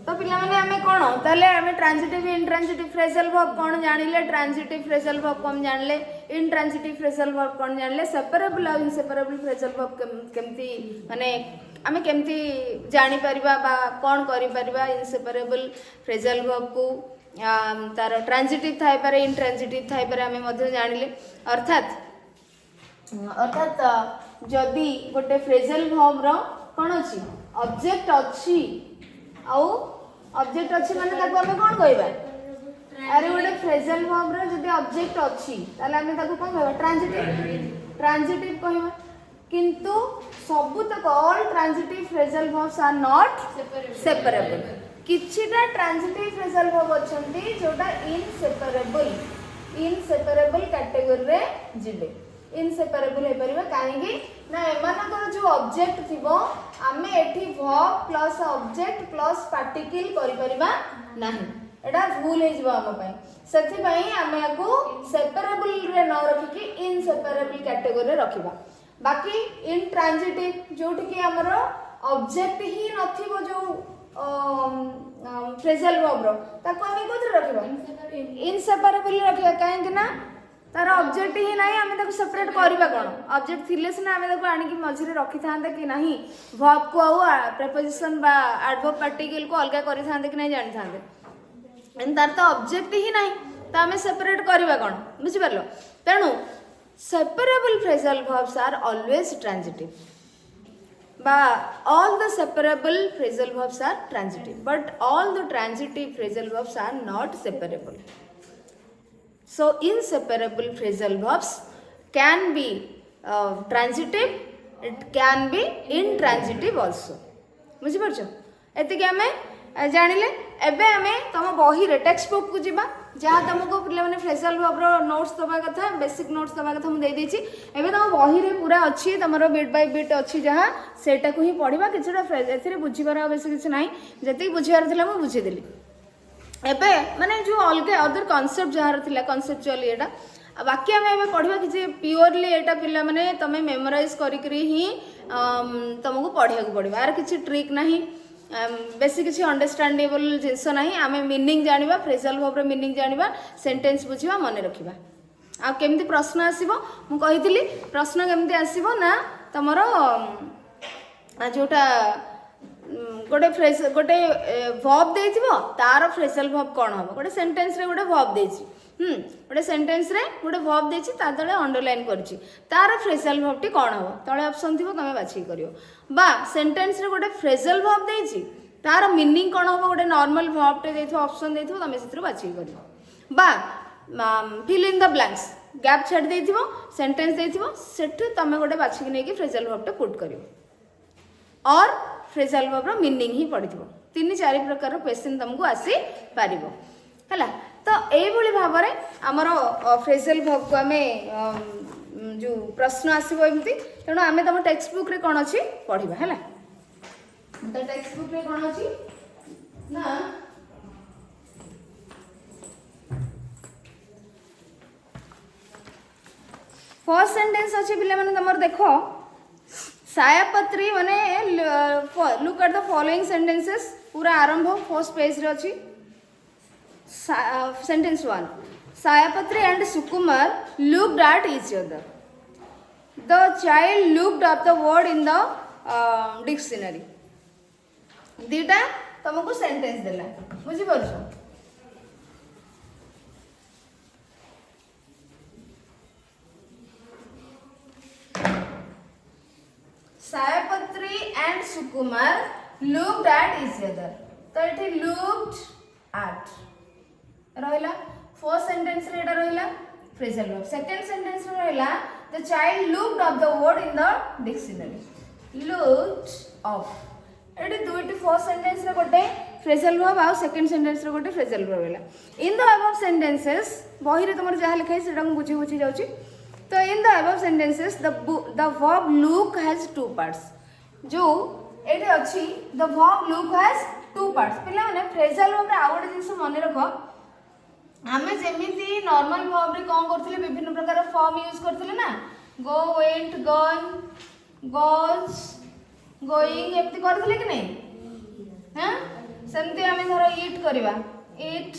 तो पिला माने आमे कोन ताले आमे ट्रांजिटिव इंट्रांजिटिव फ्रेजल वर्ब कोन जानिले ट्रांजिटिव फ्रेजल वर्ब कोन जानले इंट्रांजिटिव फ्रेजल वर्ब कोन जानले सेपरेबल और इनसेपरेबल फ्रेजल वर्ब केमती माने आमे केमती जानि परिबा बा कोन करि परिबा इनसेपरेबल फ्रेजल वर्ब को तार ट्रांजिटिव थाई पारे इंट्रांजिटिव थाई पारे आमे मध्ये जानिले अर्थात अर्थात जदि गोटे फ्रेजल वर्ब रो कोन अछि ऑब्जेक्ट अछि आउ ऑब्जेक्ट अछि माने ताको आमे कोन कहबा अरे गोटे फ्रेजल वर्ब रो जदि ऑब्जेक्ट अछि ताले आमे ताको कोन कहबा ट्रांजिटिव कहबा किंतु सबु तक all transitive phrasal verbs are not separable किछिटा ट्रांजिटिव फ्रेजल वर्ब अछंती जोटा इनसेपरेबल कैटेगरी रे जिबे इनसेपरेबल हे परिबा काहेकि ना एमानकर जो ऑब्जेक्ट थिबो आमे एठी verb plus object plus particle करि परिबा नाही एटा भूल हे जिवो हम पई सेथि पई आमे आकू सेपरेबल रे न रखि कि इनसेपरेबल कैटेगरी रे रखिबा बाकी इनट्रांजिटिव जोठी कि हमर ऑब्जेक्ट ही नथिबो जो फ्रेजल वर्ब रो ताको आमे कोथि रखिबा इनसेपरेबल रखिबा काहेकि ना तार ऑब्जेक्ट ही नहीं आमे ताको सेपरेट करबा कोन ऑब्जेक्ट थिले सिना आमे ताको आनी कि मझिरे रखि थांते कि नहीं वर्ब को आ प्रीपोजिशन बा एडवर्ब पार्टिकल को अलगा करि थांते कि नहीं जानि थांते एन तार तो ऑब्जेक्ट ही नहीं तो आमे सेपरेट करबा कोन बुझि परलो तेनु separable phrasal verbs are always transitive बा all the separable phrasal verbs are transitive but all the transitive phrasal verbs are not separable. So inseparable phrasal verbs can be transitive, it can be intransitive also. बुझी परछो एते के हमें जानिले एबे हमें तम बही रे टेक्स्ट बुक को जिबा जहाँ तुमको पिले माने फ्रेजल वर्ब रो नोट्स दबा कथा बेसिक नोट्स दबा कथा मु दे देछि एबे तम बही रे पूरा अछि तमरो बिट बाय बिट अछि जहाँ सेटा को ही पढिबा किछटा फ्रेज एथिरे बुझिबार बेसी किछ नाही जति बुझिबार थिला मु बुझि देली एबे माने जो अलगे अदर कांसेप्ट जहार थिला कांसेप्चुअल एटा बाकी हमें एबे पढिबा कि प्योरली एटा पिला माने तमे मेमोराइज करि करी ही तुमको पढिया को पडिबा आर किछ ट्रिक नाही बेसी किसी अंडरस्टैंडेबल जिनस नाही आमे मीनिंग जानिबा फ्रेजल वर्ब रो मीनिंग जानिबा सेंटेंस बुझिबा मने रखिबा आ केमती प्रश्न आसीबो मु कहितली प्रश्न केमती आसीबो ना तमरो जोटा गोटे फ्रेज गोटे वर्ब देथिबो तार फ्रेजल वर्ब कोन हो गोटे सेंटेंस रे गोटे वर्ब देछि गोटे सेंटेंस रे गोटे वर्ब देछि ता तळे अंडरलाइन करछि तार फ्रेजल वर्ब टी कोन हो तळे ऑप्शन थिबो तमे बाछि करियो बा सेंटेंस रे गोटे फ्रेजल वर्ब देछि तार मीनिंग कोन हो गोटे नॉर्मल वर्ब टे देथिबो ऑप्शन देथिबो तमे सितरो बाछि करियो बा fill in the blanks gap छाड़ देथिबो सेंटेंस देथिबो सेठ तमे गोटे बाछि कि नै कि फ्रेजल वर्ब टे पुट करियो और फ्रेजल वर्ब रो मीनिंग ही पडिथिबो तीन चारि प्रकार रो क्वेश्चन तुमको आसी पारिबो हला तो एई भली भाबरे हमरो फ्रेजल वर्ब को हमें जो प्रश्न आसीबो एमती तेणु आमे तम टेक्स्ट बुक रे कोन अछि पढिबा हला तो टेक्स्ट बुक रे कोन अछि ना फर्स्ट सेंटेंस अछि पिले माने तमर देखो सायापत्री माने look at the following sentences पूरा आरंभ फर्स्ट पेज रे अछि sentence 1 Sayapatri and Sukumar looked at each other. The child looked up the word in the dictionary. दीटा तुमको सेंटेंस देला बुझी परछो Sayapatri and Sukumar looked at each other तो एठी looked at रहिला फर्स्ट सेंटेंस रे एटा रहिला फ्रेजल वर्ब सेकंड सेंटेंस रे रहिला the child looked up the word in the dictionary looked up एटी दुईटी फर्स्ट सेंटेंस रे गोटे फ्रेजल वर्ब आ सेकंड सेंटेंस रे गोटे फ्रेजल वर्ब रहिला इन द अबव सेंटेंसेस बही रे तमर जहा लिखाई सेटा को बुझी बुझी जाउची तो in the above sentences the verb look has two parts जो एटी अछि the verb look has two parts पिला माने फ्रेजल वर्ब रे आ गोटे जिंस मने रखो आमे जेमिति नॉर्मल वर्ब रे कोन करथिले विभिन्न प्रकार फॉर्म यूज करथिले ना go went gone goes going एमति करथिले कि नै हां सेमती आम धर इट करवा इट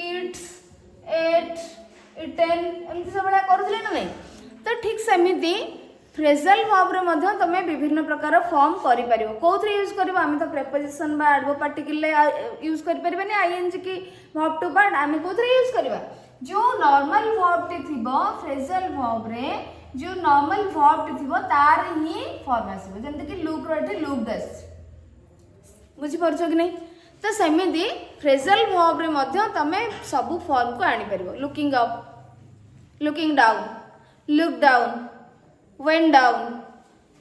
इट्स एट इटेन एमती सब करुले ना नहीं तो ठीक सेमती फ्रेजल वर्ब रे तुम विभिन्न प्रकार फॉर्म करि कौन यूज कर आम तो प्रेपोजिशन बा एडवर्ब पार्टिकल यूज करें आईएनजी की वर्ब टू पार्ट आम कौन यूज करवा जो नॉर्मल वर्ब टी थी फ्रेजल वर्ब रे जो नॉर्मल वर्ब टी थी तार ही फॉर्म आसो जमती कि लुक रे लुक दस बुझीपार कि नहीं तो सेमती फ्रेजल वर्ब रे मध्य तमे सब फॉर्म को आनी परिबो looking up looking down look down went down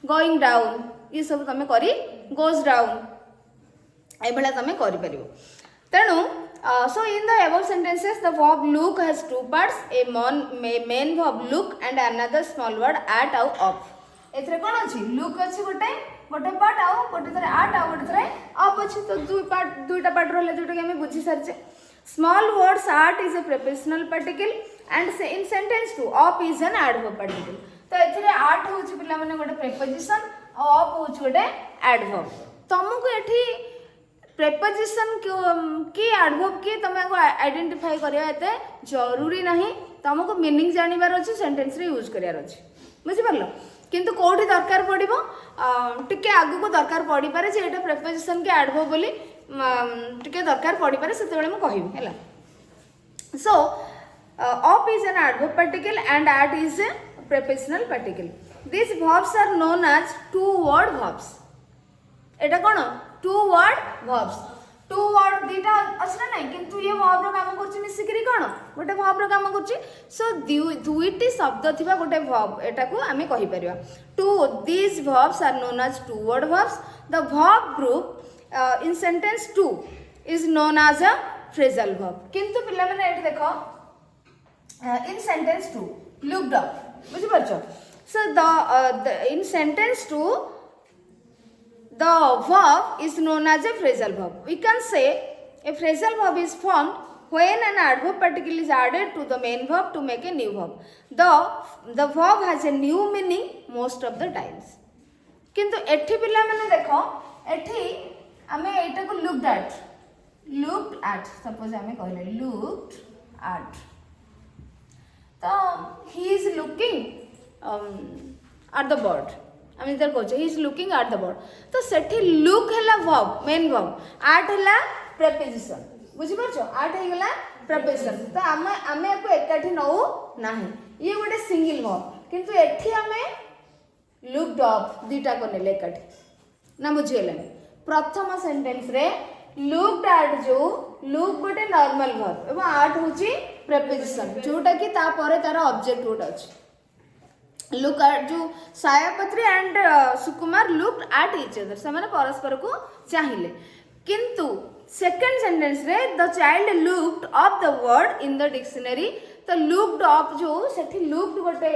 going down ये सब तमे करी goes down ए भला तमे करि परिबो तेनु so in the above sentences the verb look has two parts a main verb look and another small word at ou of एथरे कोन अछि look अछि गोटे पार्ट आउ गोटे थरे at आउ गोटे थरे of अछि तो दुईटा पार्ट रहले जोटा के हम बुझी सरचे small words at is a prepositional particle and in sentence 2 of is an adverb particle तो एथिरे आठ होछि पिला माने गोटे प्रेपोजिशन और ऑफ होछि गोटे एडवर्ब तुमको एठी प्रेपोजिशन की एडवर्ब की तमे को आइडेंटिफाई करिया एते जरूरी नहीं तुमको मीनिंग जानिबार अछि सेंटेंस रे यूज करियार अछि बुझि परलो किंतु कोठी दरकार पड़िबो टिके आगु को दरकार पड़ी पारे जे एटा प्रेपोजिशन के एडवर्ब बोली टिके दरकार पड़ी पारे सेते बेले म कहिबी हैला सो of is an adverb particle and at is a prepositional particle. These verbs are known as two word verbs. Etah cone two word verbs. two word दीटा असना नहीं किंतु ये verb रो काम करछि मिसिकरी कोन गोटे verb रो काम करछि सो दुईटी शब्द थिबा गोटे verb एटा को हमें कहि परिबा two these verbs are known as two word verbs. The verb group in sentence 2 is known as a phrasal verb. किंतु पिला माने एठी देखो in sentence 2 looked up बुझी परछो so the in sentence 2 the verb is known as a phrasal verb we can say a phrasal verb is formed when an adverb particle is added to the main verb to make a new verb the verb has a new meaning most of the times किंतु एठी पिला माने देखो एठी हमें एटा को looked at suppose हमें कहले looked at तो he is looking at the bird I mean there he is looking at the bird तो सेठी look हैला verb main verb at हैला preposition बुझी परछो at हे गेला preposition तो आमे को एकाठी नौ नाही ये गोटे सिंगल verb किंतु एठी आमे looked up दीटा को नेले एकाठी ना बुझी गेला प्रथम सेंटेंस रे looked at जो look गोटे नॉर्मल वर्ब एवं at होची प्रेपोजिशन जोटा कि ता परे तार ऑब्जेक्ट गोटे अछि लुक एट जो Sayapatri and Sukumar looked at each other से माने परस्पर को चाहिले किंतु सेकंड सेंटेंस रे the child looked up the word in the dictionary तो लुक्ड अप जो सेठी लुक्ड गोटे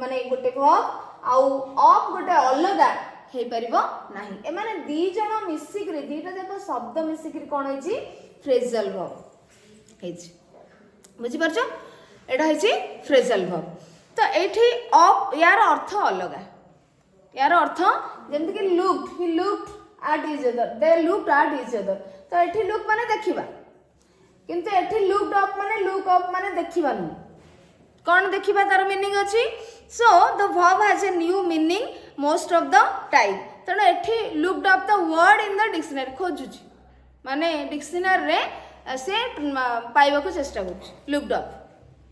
माने गोटे वर्ब आउ अप गोटे अलगा हे परिबो नाही ए माने दी जण मिसिकरी दीटा देखो शब्द मिसिकरी कोन होई फ्रेजल वर्ब हेछि बुझी परछो एटा हेछि फ्रेजल वर्ब तो एठी ऑफ यार अर्थ अलगा यार अर्थ जेंति कि looked he looked at each other they looked at each other तो एठी लुक माने देखिबा किंतु एठी लुक्ड अप माने देखिबा न कोन देखिबा तार मीनिंग अछि so the verb has a new meaning most of the time तेणु एठी looked up the word in the dictionary खोजुची माने डिक्शनरी रे से पाइबा को चेष्टा कर लुक्ड अप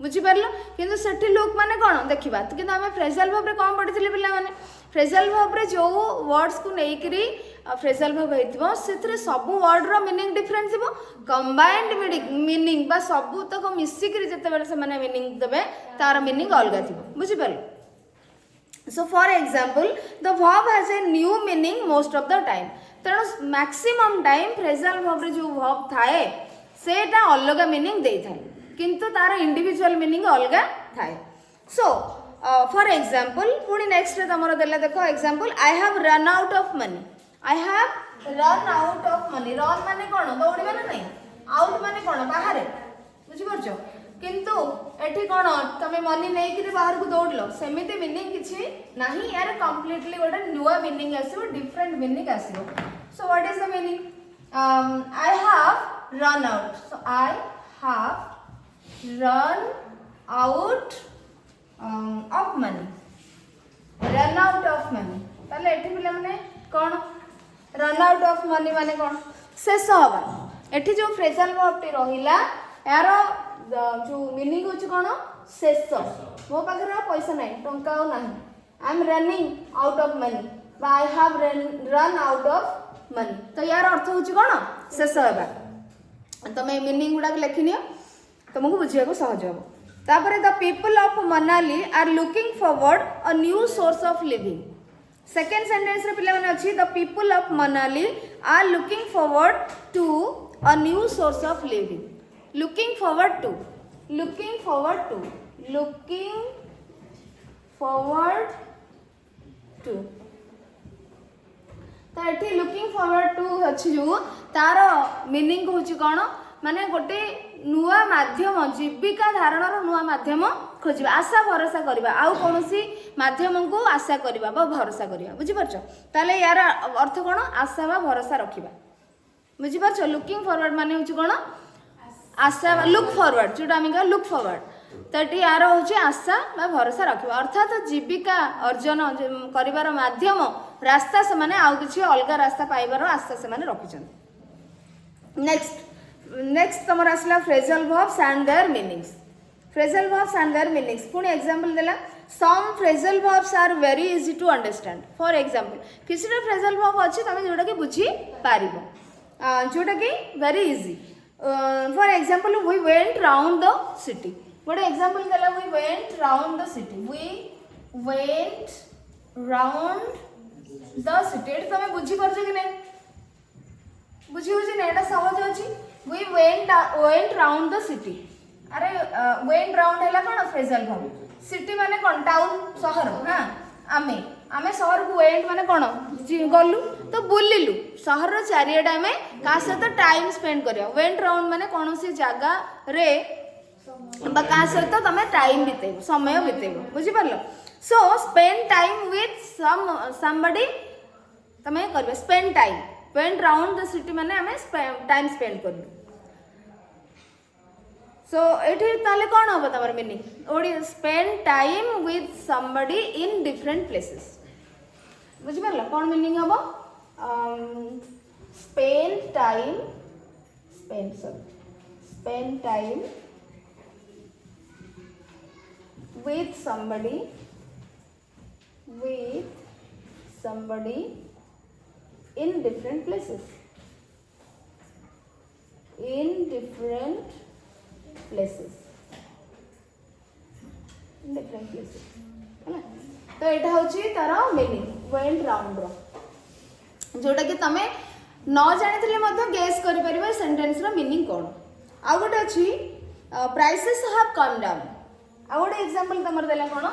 बुझी परलो किंतु सेठी लुक माने कोन देखिबा तो किंतु हमें फ्रेजल वर्ब रे कोन पढिथिले पिला माने फ्रेजल वर्ब रे जो वर्ड्स को नेइकरी फ्रेजल वर्ब हेतिबो सेथरे सब वर्ड रो मीनिंग डिफरेंट थिबो कंबाइंड मीनिंग बा सब तक मिसिकरी जते बेले से माने मीनिंग देबे तार मीनिंग अलगा थिबो बुझी परलो so for example the verb has a new meaning most of the time तेणु maximum time phrasal verb रे जो verb थाए सेटा अलगा मीनिंग दे थाए किंतु तार इंडिविजुअल मीनिंग अलगा थाए सो फॉर एग्जांपल पुनी नेक्स्ट रे तमरो देला देखो example I have run out of money I have run out of money run माने कोन दौड़िबा ना नहीं आउट माने कोन बाहर बुझी परछो किंतु एठी कोन तमे मनी नै कि बाहर को दौड़लो सेमिति मीनिंग किछि नाही यार कंप्लीटली गोटे न्यू मीनिंग आसीबो डिफरेंट मीनिंग आसीबो so what is the meaning I have run out. So I have run out of money. Run out of money. ताले एठी पिला माने कोन run out of money माने कोन शेष हवा एठी जो फ्रेजल वर्ब टी रहिला यार जो मीनिंग होची कोन शेष मो पाखरे पैसा नै टंका हो नाही I am running out of money बा I have run out of money तो यार अर्थ होची कोन शेष हवा तमे मीनिंग गुडा लिखि नियो तुमको बुझिया को सहज हो तापर the people of Manali are looking forward a new source of living second sentence रे पिला माने अछि the people of Manali are looking forward to a new source of living looking forward to looking forward to looking forward to तो एठी looking forward to अछि जो तार meaning होछि कोन माने गोटे नुआ माध्यम जीविका धारणर नुआ माध्यम खोजिबा आशा भरोसा करबा आउ कोनोसी माध्यम को आशा करबा बा भरोसा करबा बुझि परछ ताले यार अर्थ कोन आशा बा भरोसा रखिबा बुझि परछ लुकिंग फॉरवर्ड माने होछि कोन आशा लुक फॉरवर्ड जोटा हम कह लुक फॉरवर्ड तटी यार होछि आशा बा भरोसा रखिबा अर्थात जीविका अर्जन करिवार माध्यम रास्ता से माने आउ किछि अलगा रास्ता पाइबार आशा से माने रखिछन नेक्स्ट तमर आसला phrasal verbs and their meanings phrasal verbs and their meanings पुनी एग्जांपल देला some phrasal verbs are very easy to understand for example किछटा फ्रेजल वर्ब अछि तमे जोटा कि बुझी पारिबो जोटा कि very easy for example we went round the city गोटे एग्जांपल देला we went round the city we went round the city एटा तमे बुझी परछ कि नै बुझी बुझी नै एटा सहज अछि we went round the city अरे went round हैला कोन फ्रेजल वर्ब सिटी माने कोन टाउन शहर हां आमे शहर को went माने कोन गलु तो बुलिलु शहर रो चारियाडा में का सहित टाइम स्पेंड करियो went round माने कोनोसी जागा रे बा का सहित तमे टाइम बितेबो समय बितेबो बुझि परलो सो स्पेंड टाइम विथ somebody तमे करबे spend time went round the city माने हमें टाइम स्पेंड करलु सो एठी ताले कोन होबा तमर मीनिंग ओडी spend time with somebody in different places बुझि परला कोन मीनिंग होबो spend time with somebody in different places है तो एटा होची तारा मीनिंग वेंट राउंड रो जोटा कि तमे न जानिथिले मध्ये गेस करि परिबो सेंटेंस रो मीनिंग कोन आ गोटे अछि प्राइसेस हैव कम डाउन आ गोटे एग्जांपल तमर देला कोन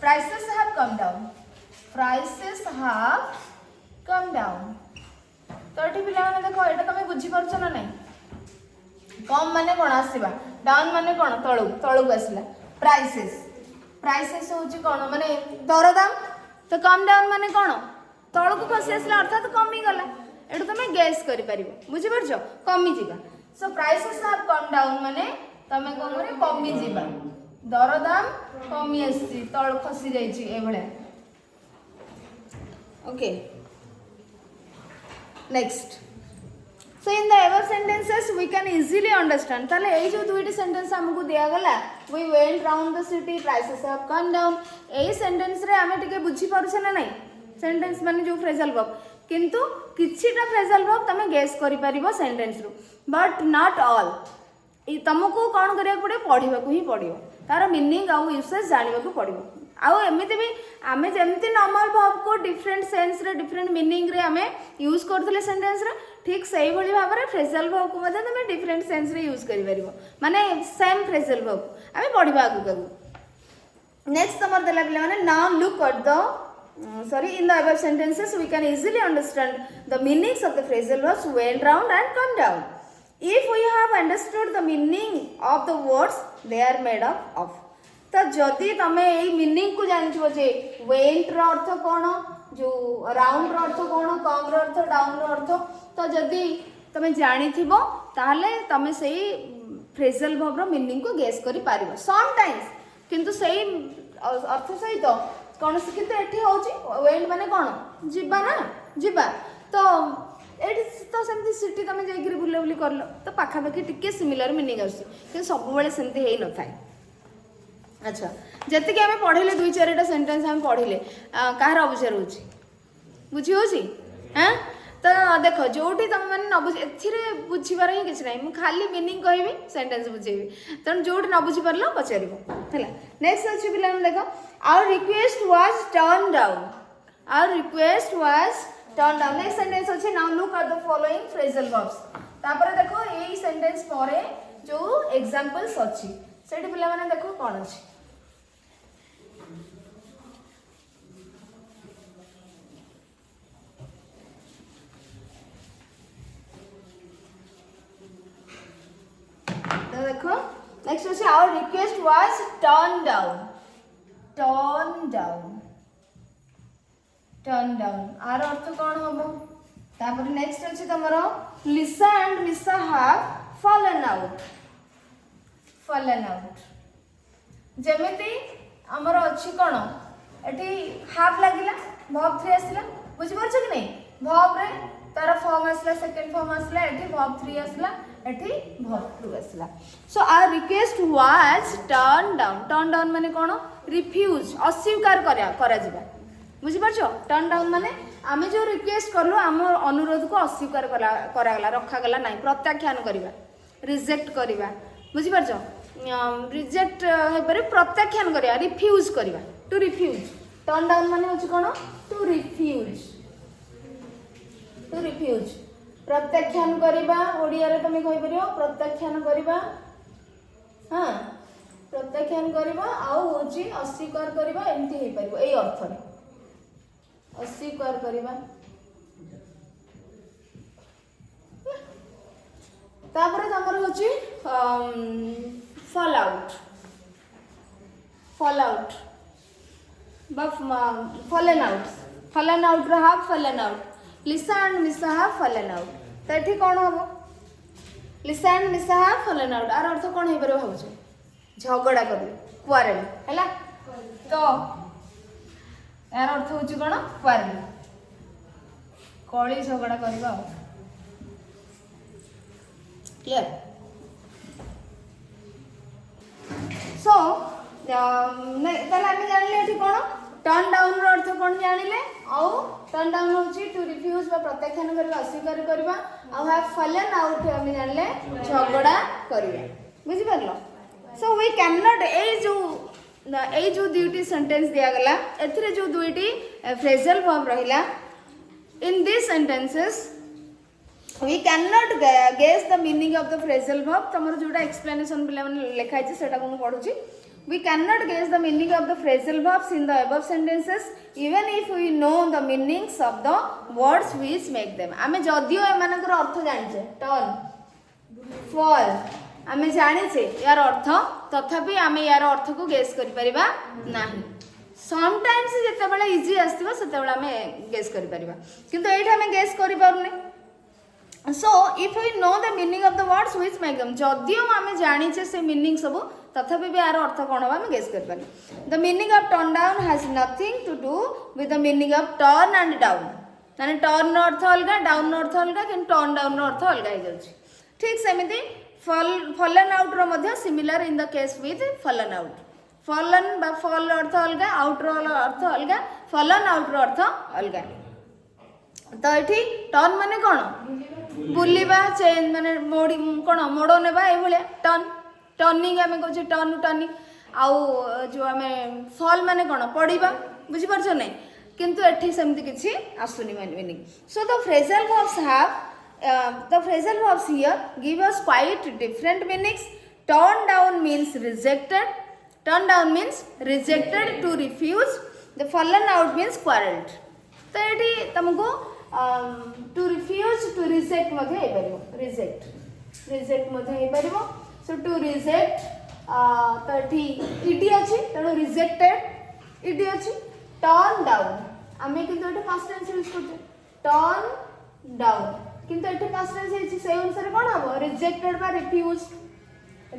प्राइसेस हैव कम डाउन तो एठी पिला माने देखो एटा तमे बुझी परछ ना नै कम माने कोन आसीबा डाउन माने कोन तळु आसीला प्राइसेस होची कोन माने दरदाम तो कम डाउन माने कोन तळु को खसी आसीला अर्थात कमी गला एटु तमे गैस करि परिबो बुझी परछ कमी जिबा सो प्राइसेस हैव कम डाउन माने तमे कोन करे कमी जिबा दरदाम कमी आसी तळु खसी जाईची एभळे okay next so in the above sentences we can easily understand tale ei jo duiti sentence हमकु दिया गला we went round the city prices have come down ei sentence रे हमें टिके बुझी पारुछ ना नहीं sentence माने जो phrasal verb किंतु किछिटा phrasal verb तमे गेस करि परिबो sentence रु but not all ई तुमको कोन करिया पड़े पढिबा को ही पड़ियो तार मीनिंग आ यूसेज जानिबा को पड़ियो आउ एमिति भी आमे जेमति नॉर्मल वर्ब को डिफरेंट सेंस रे डिफरेंट मीनिंग रे हमें यूज करथले सेंटेंस रे ठीक सही भली भाव रे फ्रेजल वर्ब को मते तमे डिफरेंट सेंस रे यूज करि परिबो माने सेम फ्रेजल वर्ब हमें पढिबा आगु नेक्स्ट तमर देला पिला माने now look at the in the above sentences we can easily understand the meanings of the phrasal verbs went round and come down if we have understood the meaning of the words they are made up of तो जदि तमे एई meaning को जानछो जे went रो अर्थ कोन जो round रो अर्थ कोन कम रो earth down रो अर्थ तो जदि तुम जानी ताहले तुम से फ्रेजल वर्ब रो मीनिंग को गेस करि पारिबो सम टाइम्स किंतु सही अर्थ सहित कौन सी किंतु एठी होची वेंट माने कोन जिबा ना जिबा तो एठी तो सेमती सिटी तुम जाइकरी बुले बुली करलो तो पाखा पाखी टिके सिमिलर मीनिंग आसी कि सब बेले सेमती हेई न थाए। अच्छा जति के हमें पढ़िले दुई चारिटा सेंटेंस हम पढ़िले कहार अवसर होची बुझी होची हैं तो देख जोटी तुम मैंने न बुझ एथिरे बुझीबार ही किछ नहीं मु खाली मीनिंग कहबी सेंटेंस बुझेबी तेणु जोटी न बुझी परलो पचारिबो हैला। नेक्स्ट अछि पिला देखो our request was turn down our request was turn down. Next sentence अछि now look at the following phrasal verbs तापर देखो एई सेंटेंस परे जो एग्जांपल्स अछि सेठी पिला माने देखो कोन अछि तो देखो नेक्स्ट अछि our request was turn down turn down turn down आर अर्थ कोन होबो तापर नेक्स्ट अछि तमरो Lisa and Misa have fallen out जेमिति हमर अछि कोन एठी हाफ लागिला वर्ब 3 आसला बुझि परछ कि नै वर्ब रे तार फॉर्म आसला सेकंड फॉर्म आसला एठी वर्ब 3 आसला एठी वर्ब 2 आसला। So our request was turn down माने कोन रिफ्यूज अस्वीकार करा जिबा बुझि परछ टर्न डाउन माने आमे जो रिक्वेस्ट करलो हम अनुरोध को अस्वीकार करा गला रखा गला नै प्रत्याख्यान करिबा रिजेक्ट करिबा बुझि परछ रिजेक्ट हे परे प्रत्याख्यान करिया रिफ्यूज करिबा टू रिफ्यूज टर्न डाउन माने होछ कोन टू रिफ्यूज प्रत्याख्यान करिबा ओडिया रे तमे कहि परियो प्रत्याख्यान करिबा हां प्रत्याख्यान करिबा आउ होची अस्वीकार करिबा एमती हे परिबो एई अर्थ रे अस्वीकार करिबा तापर हमर होची फॉल आउट फॉलन आउट रहा fallen out Lisa and Misa have fallen out तो एठी कोन होबो लिसा and Misa have fallen out are अर्थ कोन हे परबो भाबुछ झगड़ा करले क्वारेल हैला तो यार अर्थ होची कोन क्वारेल कळी झगड़ा करबा क्लियर। सो ताले आमे जानले एठी कोन टर्न डाउन रो अर्थ कोन जानिले आउ टर्न डाउन होची टू रिफ्यूज बा प्रत्याख्यान करबा अस्वीकार करबा आउ हैव फॉलन आउट आमे जानले झगड़ा करबा बुझि परलो। सो वी कैन नॉट ए जो दुईटी सेंटेंस दिया गला एथिरे जो दुईटी फ्रेजल वर्ब रहिला in this sentences we cannot guess the meaning of the phrasal verb तमर जोटा explanation पिला माने लिखा है सेटा को पढुची we cannot guess the meaning of the phrasal verbs in the above sentences even if we know the meanings of the words which make them आमे जदियो एमानकर अर्थ जानिछे turn fall आमे जानिछे यार अर्थ तथापि आमे यार अर्थ को गेस करि परिबा नाही समटाइम्स जेते बेला इजी आस्तिबो सेते बेला आमे गेस करि परिबा किंतु एठा आमे गेस करि पारुने। So if we know the meaning of the words which make them जदियो आमे जानिछे से मीनिंग सब तथापि भी यार अर्थ कोन बा आमे गेस कर पानी। The meaning of turn down has nothing to do with the meaning of turn and down माने टर्न रो अर्थ अलगा डाउन रो अर्थ अलगा कि टर्न डाउन रो अर्थ अलगा हो जाउची ठीक सेमिति फॉलन आउट रो मध्ये similar in the case with fallen out fallen बा फॉल अर्थ अलगा आउट रो अर्थ अलगा फॉलन आउट रो अर्थ अलगा। तो ये टर्न माने कौन बुलवा चेंज माने मोड़ी कौन मोड़ नेबा ए भलिया टर्न टर्निंग आमे कहछे टर्न टर्निंग आउ जो आमे फॉल माने कौन पड़ीबा बुझि परछो नै किंतु एठी सेमति किछि आसुनी meaning. So the phrasal verbs here give us quite different meanings. Turn down means rejected, turn down means rejected to refuse, the fallen out means quarreled। तो एठी तुमको टू रिफ्यूज टू रिजेक्ट मध्ये हे परिबो रिजेक्ट मध्ये हे परिबो। सो to reject तो एठी ED अछि तणो rejected ED अछि। Turn down आमे किंतु एठी पास्ट टेंस यूज करते टर्न डाउन किंतु एठी पास्ट टेंस है से अनुसार कोन हबो रिजेक्टेड बा रिफ्यूज्ड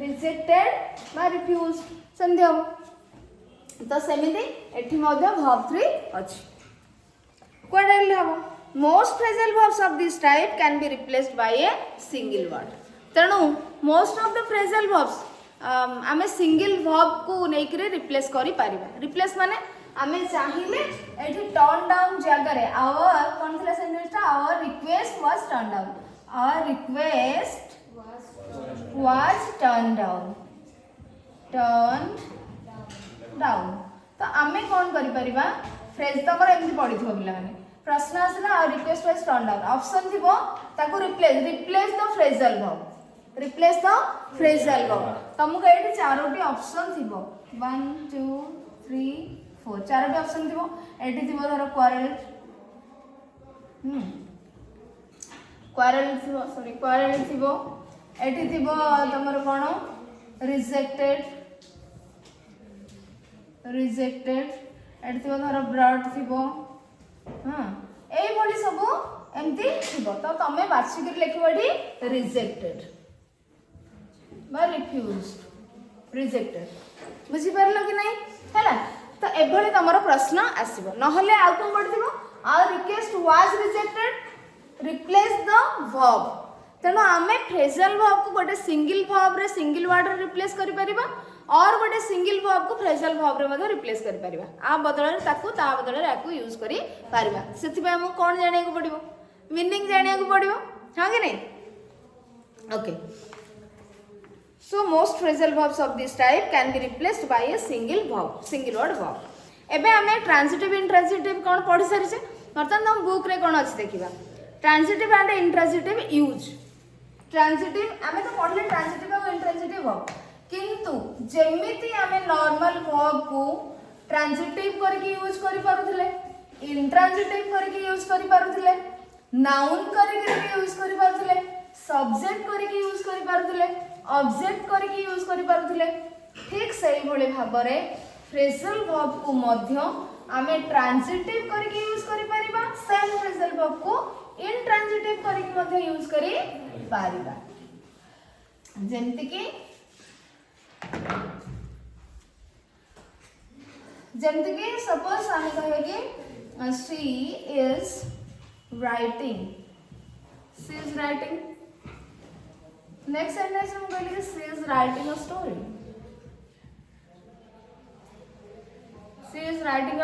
रिजेक्टेड बा रिफ्यूज्ड संधि हबो तो सेमिति एठी मध्ये verb 3 अछि कोड हबो most phrasal verbs of this type can be replaced by a single word तेणु most of the phrasal verbs आमे सिंगल verb को नेकरे रिप्लेस करि परिबा रिप्लेस माने आमे चाहिए एठी टर्न डाउन जगह रे आवर कोन थला सेंटेंस ता our request was turn down our request was turn down तो आमे कोन करि परिबा फ्रेज तकर एमति पढि थो बिला माने प्रश्न आसला आ request was turn down option थिबो ताको रिप्लेस द फ्रेजल वर्ब तुमको एठी चारोटी ऑप्शन थिबो 1 2 3 4 चारोटी ऑप्शन थिबो एठी थिबो धर क्वारल थिबो एठी थिबो तमर कोन रिजेक्टेड एठी थिबो धर ब्रॉड थिबो हां एई बडी सब एमती थिबो तो तमे बाछि कर लिखिबो एठी रिजेक्टेड बा रिफ्यूज्ड रिजेक्टेड बुझी परलो कि नहीं हैला तो एभली तमरो प्रश्न आसीबो नहले आ कोन पडथिबो our request was rejected replace the verb तेणु आमे फ्रेजल वर्ब को गोटे सिंगल वर्ब रे सिंगल वर्ड रे रिप्लेस करि परिबा और गोटे सिंगल वर्ब को फ्रेजल वर्ब रे मध्ये रिप्लेस करि परिबा आ बदल रे ताकू ता बदल रे आकू यूज करि परिबा सेति बे हम कोन जाने को पडिबो मीनिंग जाने को पडिबो हां कि नहीं okay so most phrasal verbs of this type can be replaced by a single word verb एबे हमें ट्रांजिटिव इंट्रांजिटिव कोन पढि सरिसे वर्तमान हम बुक रे कोन अछि देखिबा transitive and intransitive use transitive हमें तो पढले ट्रांजिटिव और इंट्रांजिटिव वर्ब किंतु जेमिति हमें नॉर्मल वर्ब को ट्रांजिटिव करके यूज करि पारुथिले इंट्रांजिटिव करके यूज करि पारुथिले नाउन करके यूज करि पारुथिले सब्जेक्ट करके यूज करि पारुथिले ऑब्जेक्ट करके यूज करि पारुथिले ठीक सही भले भाबरे फ्रेजल वर्ब को मध्य आमे ट्रांजिटिव करके यूज करि परिबा सेम फ्रेजल वर्ब को इंट्रांजिटिव करके मध्य यूज करि पारिबा जेमति कि सपोज आमे कहे कि she is writing next sentence हम कहेंगे she is writing a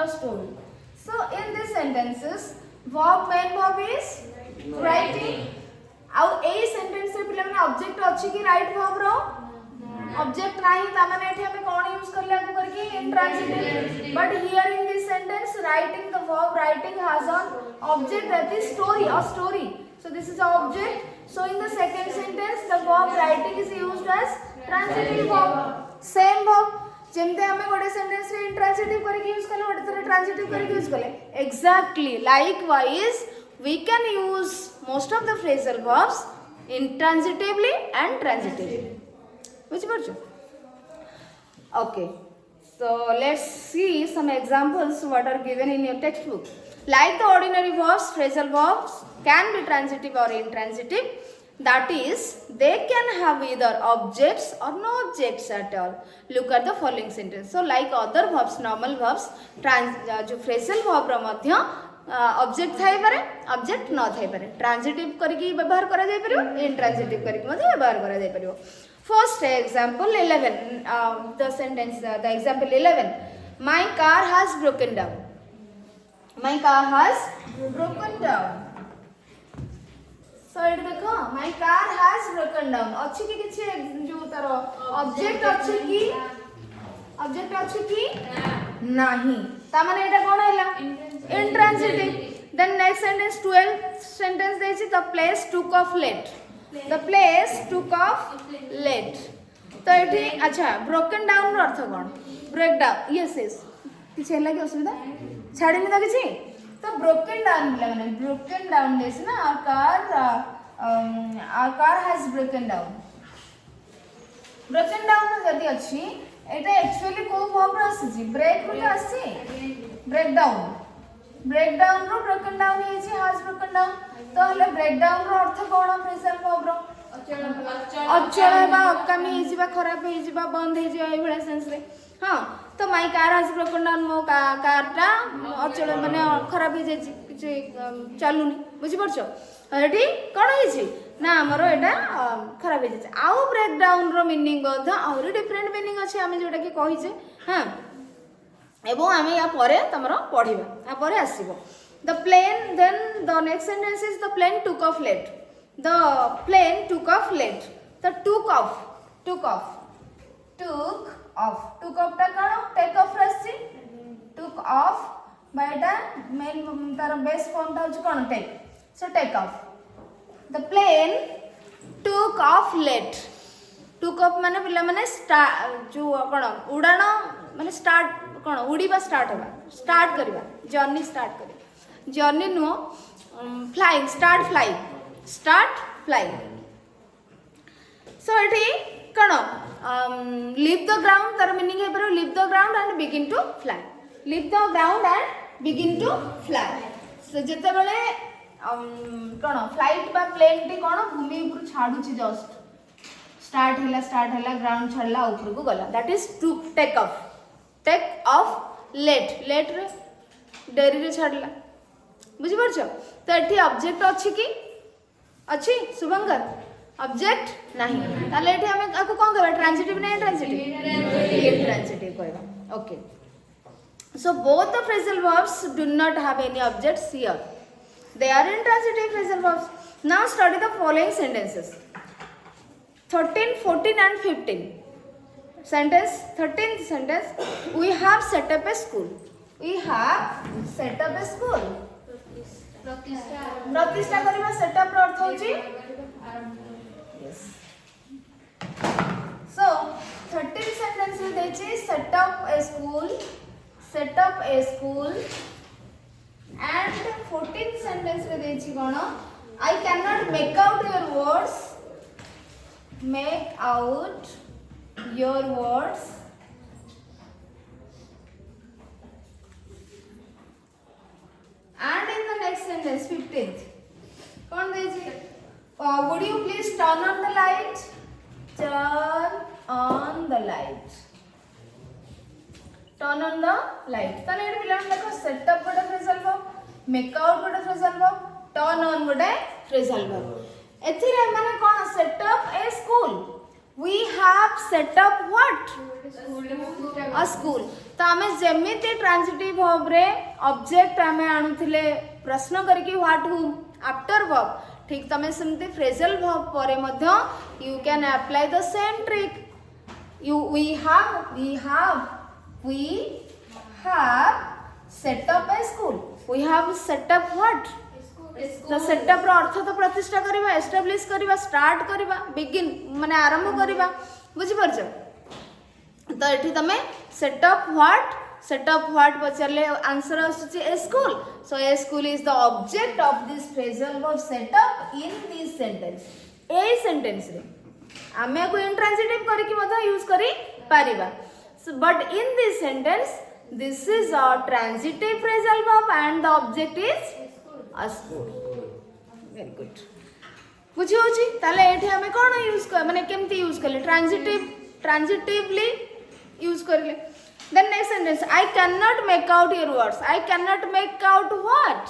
story so in these sentences main verb is writing आउ ए सेंटेंस रे पिला माने ऑब्जेक्ट अछि कि राइट वर्ब रो ऑब्जेक्ट नाही ता माने एठी हमें कोन यूज करले को करके intransitive but here in this sentence writing the verb writing has on object that is story a story so this is the object so in the second sentence the verb writing is used as transitive verb same verb जेमते हमें गोटे sentence रे intransitive करके use करले गोटे तरह transitive करके use करले exactly likewise we can use most of the phrasal verbs intransitively and transitively which part okay so let's see some examples what are given in your textbook like the ordinary verbs phrasal verbs can be transitive or intransitive that is they can have either objects or no objects at all look at the following sentence so like other verbs normal verbs जो phrasal verb रो मध्य object Thai पारे object न Thai पारे transitive करके व्यवहार करा जाय परियो intransitive करके मध्य व्यवहार करा जाय परियो first example 11 the sentence the example 11 my car has broken down so it देखो my car has broken down अछि कि किछि जो तार ऑब्जेक्ट अछि कि नाही ता माने एटा कोन हैला intransitive then next sentence 12th sentence देछि the place took off late तो एठी अच्छा broken down रो अर्थ कोन ब्रेक डाउन यस किछि हैला कि असुविधा छाडिनी त किछि तो broken down बोला माने broken down देछि ना our car has broken down जदी अछि एटा एक्चुअली को वर्ब आसी ब्रेक रो आसी ब्रेक डाउन ब्रेक डाउन रो ब्रोकन डाउन हेजी हैज ब्रोकन डाउन तो हले ब्रेक डाउन रो अर्थ कोन फ्रेजल वर्ब रो अचल बा अकामी हेजी बा खराब हेजी बा बंद हेजी एई भला सेंस रे हां तो my car has broken down मो कारटा अचल माने खराब हे जेछि किछि चालुनी बुझि परछो एठी कोन हेछि ना हमरो एटा खराब हे जेछि आउ ब्रेक डाउन रो मीनिंग बध और डिफरेंट मीनिंग अछि हमें जोटा कि कहिजे हां एवं आम या परे तमरो पढ़िबा या परे आसीबो the plane then the next sentence is the plane took off late the plane took off late the took off टा कोन टेक ऑफ रासी टुक ऑफ बायटा मेन तार बेस फॉर्म ता होछ कोन take so take off the plane took off late took off माने पिला माने जो कोन उड़ाण माने स्टार्ट कोन उड़ीबा स्टार्ट होबा स्टार्ट करबा जर्नी स्टार्ट करबा journey no flying start flying so एठी कोन लीव द ग्राउंड तार मीनिंग हे पर leave the ground and begin to fly leave the ground and begin to fly so जते बेले कोन फ्लाइट बा प्लेन टी कोन भूमि ऊपर छाडू छी जस्ट स्टार्ट हैला ग्राउंड छाडला ऊपर को गला that is to take off late रे डेरी रे छाडला बुझि परछो तो एठी ऑब्जेक्ट अछि कि अछि शुभंकर ऑब्जेक्ट नहीं ताले एठी हमें आको कोन कहबा ट्रांजिटिव नहीं ट्रांजिटिव कहबा okay so both the phrasal verbs do not have any objects here they are intransitive phrasal verbs now study the following sentences 13 14 and 15 sentence 13th sentence we have set up a school प्रतिष्ठा करिबा setup रो अर्थ होची yes so 13th sentence रे देछि set up a school and 14th sentence रे देछि कोन I cannot make out your words and in the next sentence 15th kon deji would you please turn on the light तने एड पिलान देखो set up गोटे phrasal verb make out गोटे phrasal verb turn on गोटे phrasal verb एथिरे माने कोन set up a school we have set up what a school तो आमे जेमिति ट्रांजिटिव वर्ब रे ऑब्जेक्ट आमे आनुथिले प्रश्न करके व्हाट हु आफ्टर वर्ब ठीक तमे सेमति फ्रेजल वर्ब परे मध्य you can apply the same trick we have set up a school we have set up what तो सेटअप रो अर्थ तो प्रतिष्ठा करिबा एस्टैब्लिश करिबा स्टार्ट करिबा बिगिन माने आरंभ करिबा बुझि परछ तो एठी तमे सेटअप व्हाट पचरले आंसर आसुची a school so a school is the object of this phrasal verb set up in this sentence ए सेंटेंस रे आमे को इंट्रांजिटिव करके मधा यूज करी पारिबा so but in this sentence this is a transitive phrasal verb and the object is a school very good बुझी होची ताले एठी हमें कोन यूज कर माने केमती यूज करले ट्रांजिटिवली यूज करले then next sentence I can not make out your words I can not make out what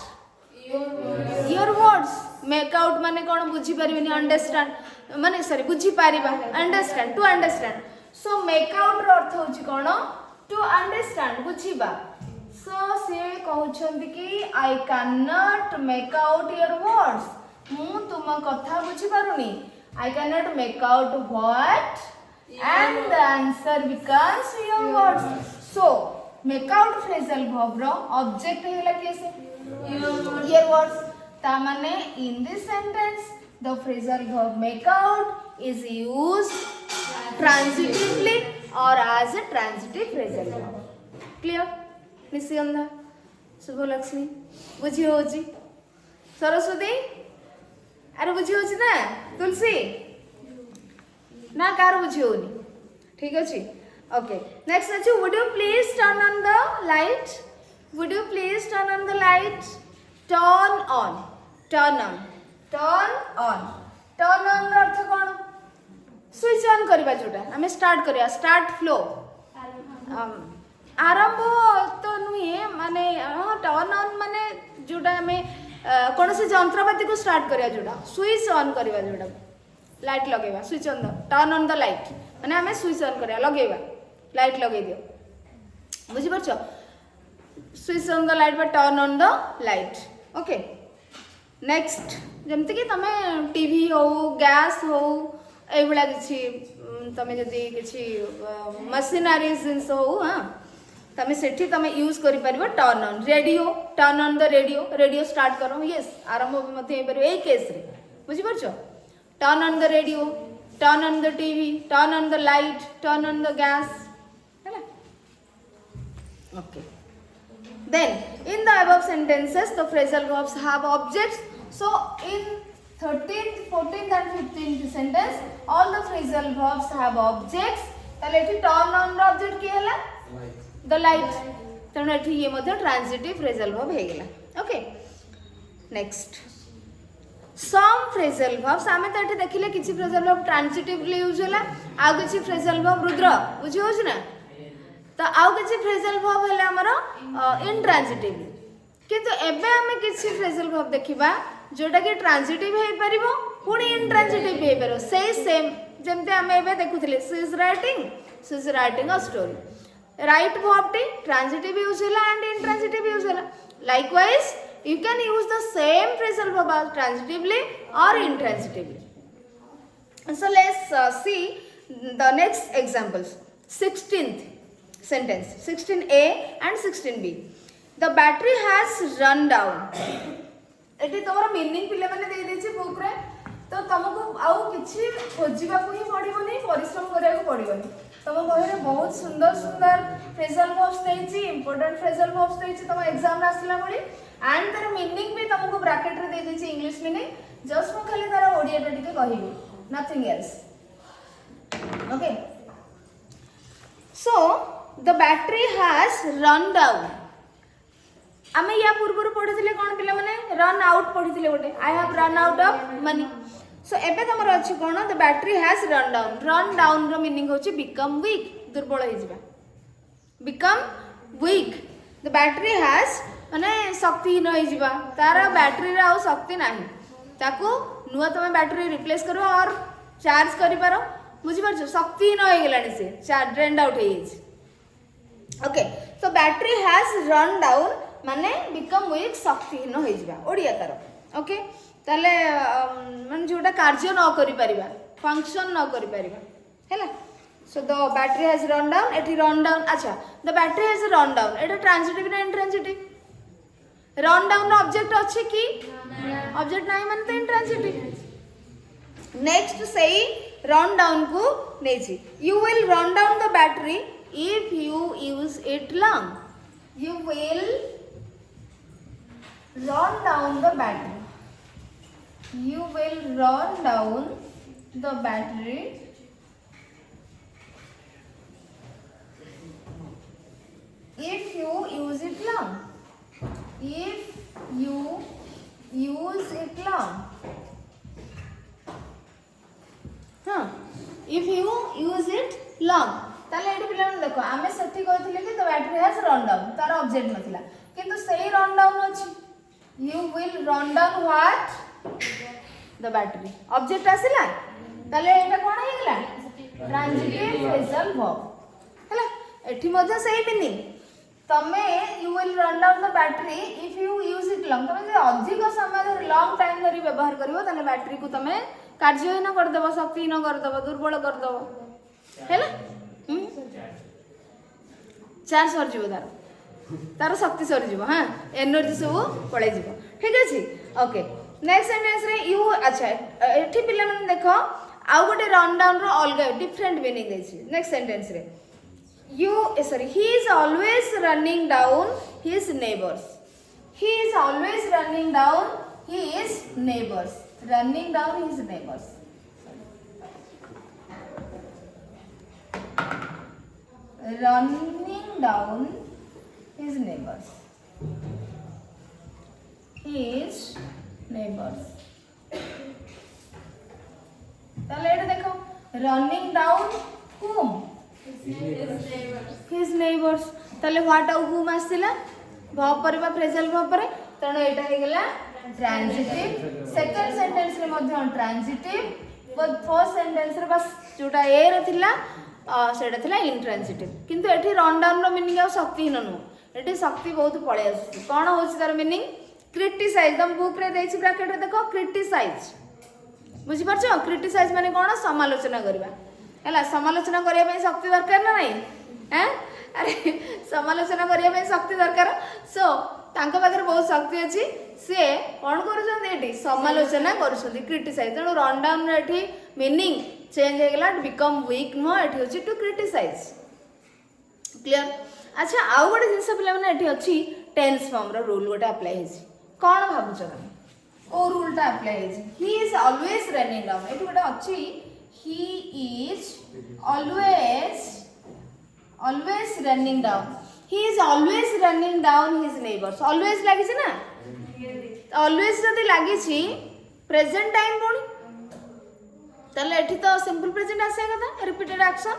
your words make out माने कोन बुझी परिबेनी अंडरस्टैंड माने सॉरी बुझी पारिबा understand to understand so make out रो अर्थ होची कोन टू अंडरस्टैंड बुझीबा सो से कहउछंती कि I can not make out your words मु तुम कथा बुझी पारुनी I can not make out what and the answer becomes your words so make out phrasal verb रो ऑब्जेक्ट हेला केसे योर वर्ड्स ता माने in this sentence the phrasal verb make out is used transitively और as a transitive phrasal verb clear Nishigandha Shubhalakshmi बुझी होची सरस्वती अरे बुझी होची ना तुलसी ना कार बुझी होनी ठीक अछि ओके नेक्स्ट अछि would you please turn on the light would you please turn on the light? Turn on, turn on, turn on. Turn on ର ଅର୍ଥ କ'ଣ? ସୁଇଚ୍ ଅନ୍ କରିବା ଯୋଉଟା ଆମେ ଷ୍ଟାର୍ଟ କରିବା, ଷ୍ଟାର୍ଟ ଫ୍ଲୋ। ଆରମ୍ଭ ତ ନୁହେଁ, ମାନେ ହଁ ଟର୍ନ ଅନ୍ ମାନେ ଯୋଉଟା ଆମେ କୌଣସି ଯନ୍ତ୍ରପାତିକୁ ଷ୍ଟାର୍ଟ କରିବା, ଯୋଉଟା ସୁଇଚ୍ ଅନ୍ କରିବା, ଯୋଉଟା ଲାଇଟ୍ ଲଗେଇବା, switch on the turn on the light ମାନେ ଆମେ ସୁଇଚ୍ ଅନ୍ କରିବା, ଲଗେଇବା, ଲାଇଟ୍ ଲଗେଇ ଦିଅ, ବୁଝିପାରୁଛ? ସୁଇଚ୍ ଅନ୍ ଦ ଲାଇଟ୍ ବା turn on the light. Okay, next ଯେମିତିକି ତମେ টিভি ହଉ, ଗ୍ୟାସ୍ ହଉ, এইভাবে কিছু তুমি যদি কিছু মেশিনারি জিনিস হো, হ্যাঁ তুমি সেটি তুমি ইউজ করে পারিব turn on. Radio, turn on the radio, radio start করো, ইয়েস আরম্ভ মধ্যে হয়ে পারিব এই কেসরে, বুঝিপারছ? Turn on the radio, turn on the TV, turn on the light, turn on the gas, ହେଲା? Okay, then in the above sentences the phrasal verbs have objects. So in 13th, 14th and 15th sentence all the phrasal verbs have objects. তাহলে এটি turn on র object কি হলা? The light. তেণু এটি ইয়ে মধ্যে transitive phrasal verb হয়ে গেলা। ওকে, নেক্সট some phrasal verbs ଆମେ ତ ଏଠି ଦେଖିଲେ କିଛି phrasal verb transitively यूज होला, ଆଉ କିଛି phrasal verb ରୁଦ୍ର ବୁଝି ହଉଛି ନା? ତ ଆଉ କିଛି phrasal verb ହେଲେ ଆମର intransitively, କିନ୍ତୁ ଏବେ ଆମେ କିଛି phrasal verb ଦେଖିବା जोटा कि ट्रांजिटिव हो पारिबो पुणी इंट्रांजिटिव हो पारिबो, सेई सेम जेमते आमे एबे देखुथिले she is writing a story. Write verb टी ट्रांजिटिव यूज होला एंड इंट्रांजिटिव यूज होला। Likewise you can use the same phrasal verb transitively और intransitively. So let's see the next examples. 16th sentence, 16a and 16b, the battery has run down। एटी तमरा meaning पिले माने दे देछि book रे, तो तुमको आउ किछि खोजिबा को ही पड़िबोनी, परिश्रम करिया को पड़िबोनी। तम बहिरे बहुत सुंदर सुंदर फ्रेजल वर्ब्स देछि, इंपोर्टेंट फ्रेजल वर्ब्स देछि तम एग्जाम रे आसला बळी, एंड तार मीनिंग भी तुमको ब्रैकेट रे दे देछि इंग्लिश मीनिंग, जस्ट मो खाली तार ओडिया टा टिके कहिबी, nothing else. Okay, so the battery has run down. आमे या पूर्व पढ़ी कौन पिला माने रन आउट पढ़ी गोटे, I have run out of money. So एबे तमर अछि कोन the battery has run down. Run down रो मीनिंग होछि बिकम वीक, दुर्बल हो जिबा, become weak. The battery has माने शक्तिहीन हो जिबा, तार बैटरी रे आउ शक्ति नाही, ताकू नुआ तमे बैटरी रिप्लेस करो और चार्ज करि पारो, बुझि परछ? शक्तिहीन हो गेलानी से, चार्ज ड्रेन्ड आउट हो छि। Okay, so battery has run down माने बिकम वीक, शक्तिहीन हो जिबा ओडिया तार। ओके, ताले माने जोटा कार्य न करि परिबा, फंक्शन न करि परिबा, हैला? So the battery has run down, एटी रन डाउन। अच्छा, the battery has run down, एटा ट्रांजिटिव ना intransitive? Run down no object अछि कि ऑब्जेक्ट नाही माने त इंट्रांजिटिव। नेक्स्ट सेई रन डाउन को नेछि, you will run down the battery if you use it long. You will run down the battery, you will run down the battery if you use it long, if you use it long, हाँ, if you use it long। ताले eighty पिला मन देखो, आमे सेठी कहथिले कि the battery has run down, तार object नथिला, किंतु सेही रन डाउन अछि। You will run down what? The battery. Object आसिला, ताले एटा कोन हे गेला? Transitive phrasal verb, हैला? एठी मध्य सेही मीनिंग। तमे you will run down the battery if you use it long। तमे जे अधिक समय धरि लॉन्ग टाइम धरि व्यवहार करिवो, ताले बैटरी को तमे कार्यहीन कर देबो, शक्तिहीन कर देबो, दुर्बल कर देबो, हैला? चार्ज सर जीवो तार शक्ति सरी जीव, हाँ, एनर्जी सब पड़े जीव, ठीक अच्छे। ओके, नेक्स्ट सेंटेंस रे यू। अच्छा, एठी पिला माने देखो आउ गोटे रन डाउन रो अलग डिफरेंट मीनिंग देछि। नेक्स्ट सेंटेंस रे you sorry he is always running down his neighbours. He is always running down his neighbours, running down his neighbours. running down his neighbors, his neighbors. তাহলে এটা দেখো running down whom his neighbors তাহলে what ଆଉ whom আসছিলা verb ପରେ বা phrasal verb ପରେ ତେଣୁ ଏଇଟା ହେଇଗଲା transitive second sentence ରେ ମଧ୍ୟ transitive but first sentence ରେ ବାସ୍ जोटा a ର ଥିଲା सेटा थिला intransitive किंतु एठी रन डाउन रो मीनिंग आ शक्तिहीन नु एठी शक्ति बहुत पळे आसी कोन होछि तार मीनिंग क्रिटिसाइज तुम बुक रे देछि ब्रैकेट रे देखो क्रिटिसाइज बुझी परछो क्रिटिसाइज माने कोन समालोचना करबा हला समालोचना करिया पे शक्ति दरकार ना नहीं हैं अरे समालोचना करिया पे शक्ति दरकार सो तांका पाखरे बहुत शक्ति अछि से कोन करूछन एठी समालोचना करूछन क्रिटिसाइज तेणु रन डाउन रे एठी मीनिंग चेंज हो गला बिकम वीक नो एठी होची टू क्रिटिसाइज क्लियर अच्छा आउ गोटे जिंस पिला माने एठी अछि टेंस फॉर्म रो रूल गोटे अप्लाई हेछि कोन भाबुछ तमे ओ रूल ता अप्लाई हेछि he is always running down एठी गोटे अछि he is always running down he is always running down his neighbours always लागि छै ना ऑलवेज जदी लागि छी प्रेजेंट टाइम कोन ताले एठी तो सिंपल प्रेजेंट आसे कथा रिपीटेड एक्शन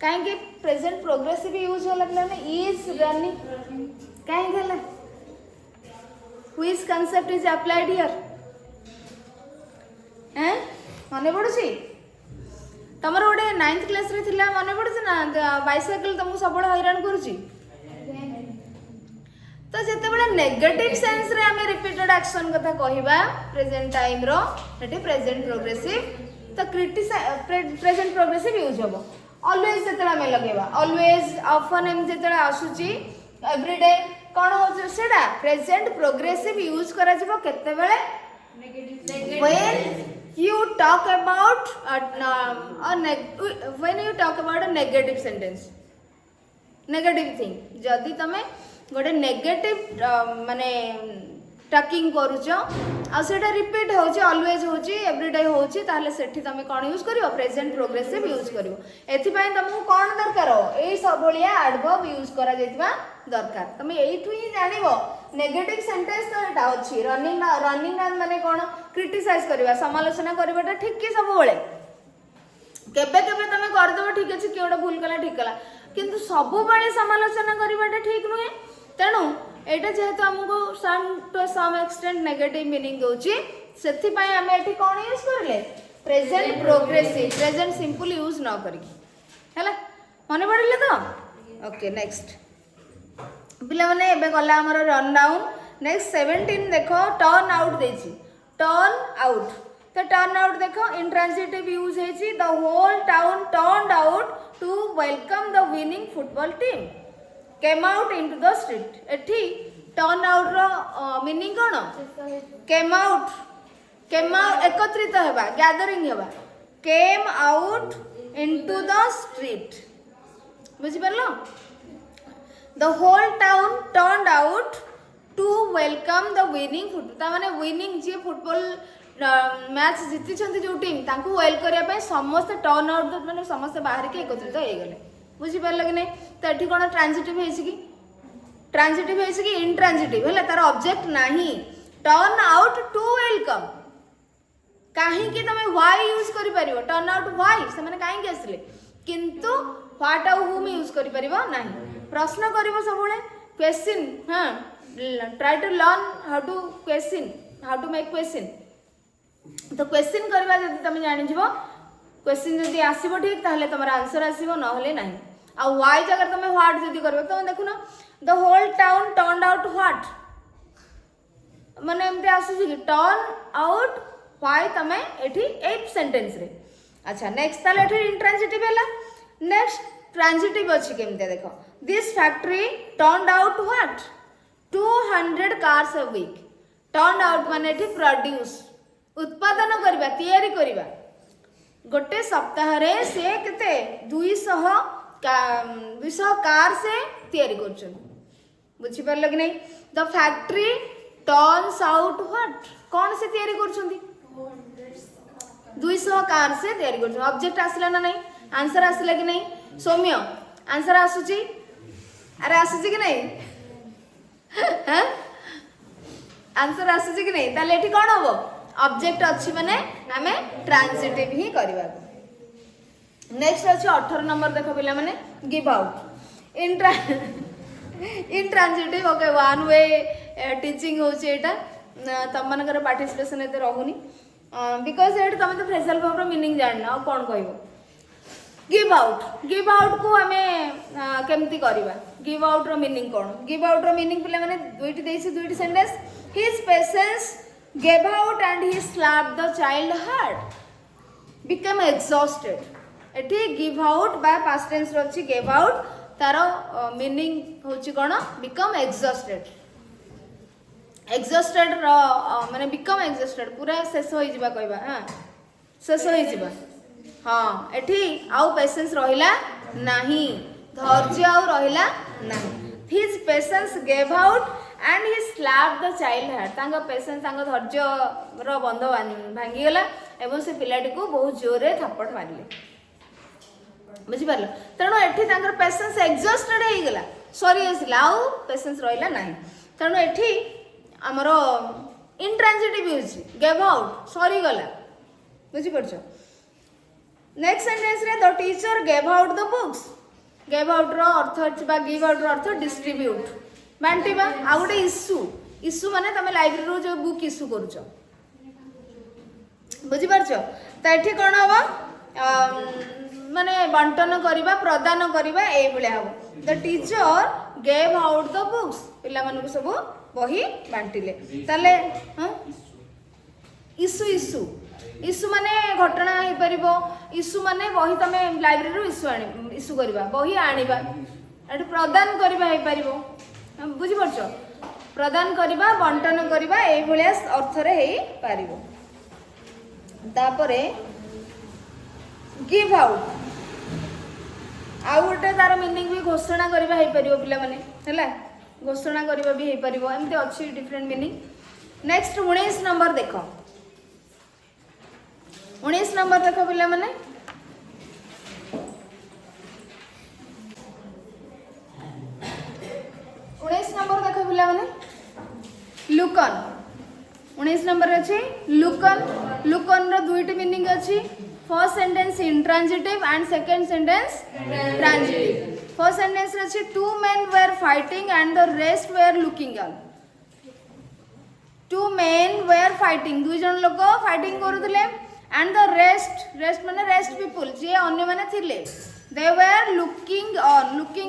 काहे कि प्रेजेंट प्रोग्रेसिव यूज होला ना इज रनिंग काहे गेला which concept is applied here हैं माने पडुची तमरो ओडे 9th क्लास रे थिला माने पडुची ना बाइसाइकल तुमको सबड हैरान करूची तो जेते बडा नेगेटिव सेंस रे हमें रिपीटेड एक्शन कथा कहिबा प्रेजेंट टाइम रो एठी प्रेजेंट प्रोग्रेसिव तो प्रेजेंट प्रोग्रेसिव यूज होबो ऑलवेज जेतला में लगेबा ऑलवेज ऑफन एम जेतला आसुची एवरीडे कोन हो सेडा प्रेजेंट प्रोग्रेसिव यूज करा जबो केते बेले negative when you talk about when you talk about a negative sentence negative thing जदि तमे गोटे नेगेटिव माने टकिंग करूछ आ सेटा रिपीट होची ऑलवेज होची एवरीडे होची ताले सेठी तमे कोन यूज करियो प्रेजेंट प्रोग्रेसिव यूज करियो एथि पय तमको कोन दरकार एई सबलिया एडवर्ब यूज करा जैतबा दरकार तमे एइठु ही जानिबो नेगेटिव सेंटेंस तो एटा अछि रनिंग माने कोन क्रिटिसाइज करबा समालोचना करबाटा ठीक कि सब बेले केबे केबे तमे कर देबो ठीक अछि केओडा भूल कला ठीक कला किंतु सब बेले समालोचना करबाटा ठीक नुहे तेणु एटा जेहेतु हमको some to some extent negative meaning दोची सेथि पय हम एठी कोन यूज करले present progressive present simple use न करी हैला मने पड़ले तो ओके नेक्स्ट पिला माने एबे गला हमर रन डाउन नेक्स्ट 17 देखो टर्न आउट देची टर्न आउट तो टर्न आउट देखो इंट्रांजिटिव यूज हेची the whole town turned out to welcome the winning football team came out into the street एठी turn out रो मीनिंग कोन came out एकत्रित हेबा गैदरिंग हेबा came out into the street बुझि परलो the whole town turned out to welcome the winning football ता माने winning जे football match जीति छथि जो टीम तांको वेल करिया पे समस्त टर्न आउट माने समस्त बाहर के एकत्रित हो गले बुझी पार कि नहीं तो ये कौन ट्रांजिटिव कि इंट्रांजिटिव है तार ऑब्जेक्ट नहीं टर्न आउट टू वेलकम कहीं तुम व्हाई यूज कर पारिबो टर्न आउट व्हाई से माने कहीं आसले किंतु व्हाट आउ हुम यूज कर पारिबो नहीं प्रश्न करिवो सबले क्वेश्चन हां try to learn how to question how to make question तो क्वेश्चन करबा जदि तुम जानि जिवो क्वेश्चन जदि आसीबो ठीक ताहले तमरा आंसर आसीबो न होले नहीं आ व्हाई जगह तुम व्हाट जदि करबो तो देखु ना the whole town turned out what माने एमते आसु कि टर्न आउट व्हाई तमे एठी एक सेंटेंस रे अच्छा नेक्स्ट ताले एठी इंट्रांजिटिव हैला नेक्स्ट ट्रांजिटिव अछि केमते देखो this factory turned out what 200 cars a week turned out माने एठी प्रोड्यूस उत्पादन करबा तयारी करबा गोटे सप्ताह रे से केते 200 कार से तयारी करछन बुझी परल कि नहीं the factory turns out what कौन से तयारी करछंती 200 कार से तयारी करछन ऑब्जेक्ट आसला ना नहीं आंसर आसला कि नहीं सौम्य आंसर आसुची अरे आसुची कि नहीं आंसर आसुची कि नहीं ताले एठी कोन हबो ऑब्जेक्ट अछि माने हमें ट्रांजिटिव ही करबा। नेक्स्ट अछि 18 नंबर देखो पिला माने give out intransitive okay one way teaching होचे एटा तम मानकर पार्टिसिपेशन एते रहउनी बिकॉज एटा तमे तो फ्रेजल वर्ब रो मीनिंग जानना कोन कहबो गिव आउट को हमें केमती करबा गिव आउट रो मीनिंग कोन गिव आउट रो मीनिंग पिला माने दुईटी देसी दुईटी sentence his patience gave out and he slapped the child hard became exhausted एठी give out by past tense रछि गिव आउट तारो मीनिंग होछि कोन बिकम एग्जॉस्टेड रो माने बिकम एग्जॉस्टेड पूरा शेष होई जिबा कहबा हां शेष होई जिबा हां एठी आउ पेशेंस रहिला नाही धैर्य आउ रहिला नाही his patience gave out and he slapped the child hard तांगा पेशेंस तांगा धैर्य रो बंध भांगी गला एवं से पिलाटी को बहुत जोर रे थप्पड़ मारले बुझी पारलो तेणु एठी तांगर पेशेंस एग्जॉस्टेड हे गला सॉरी आसिला आउ पेशेंस रहिला नाही तेणु एठी हमरो intransitive use give out sorry गला बुझी परछो नेक्स्ट सेंटेंस रे the teacher give out the books give out रो अर्थ अछि बा गिव आउट रो अर्थ डिस्ट्रीब्यूट बांटीबा आ गोटे इश्यू माने तमे लाइब्रेरी रो जो बुक इश्यू करूछो बुझी परछो त एठी कोन हबो माने बंटन करबा प्रदान करबा ए भले हबो the teacher gave out the books पिला मानकु सब बही बांटिले ताले हां इश्यू माने घटना हे परिबो इश्यू माने बही तमे लाइब्रेरी रो इश्यू करबा बही आनिबा एठी प्रदान करबा हे परिबो बुझी परछो प्रदान करबा बंटन करबा ए भले अर्थ रे हे परिबो तापरे गिव आउट आउ गोटे तार मीनिंग भी घोषणा करबा हे परिबो पिला माने हैला घोषणा करबा भी हे परिबो एमते अछि डिफरेंट मीनिंग नेक्स्ट 19 नंबर देखो 19 नंबर देखो पिला माने नंबर देखो पिला माने लुकन 19 नंबर अछि लुकन रो दुईटी मीनिंग अछि first sentence intransitive and second sentence transitive first sentence अछि two men were fighting and the rest were looking on two men were fighting दुई जन लोक फाइटिंग करूथिले एंड द रेस्ट माने रेस्ट पीपल जे अन्य माने थिले दे वेर लुकिंग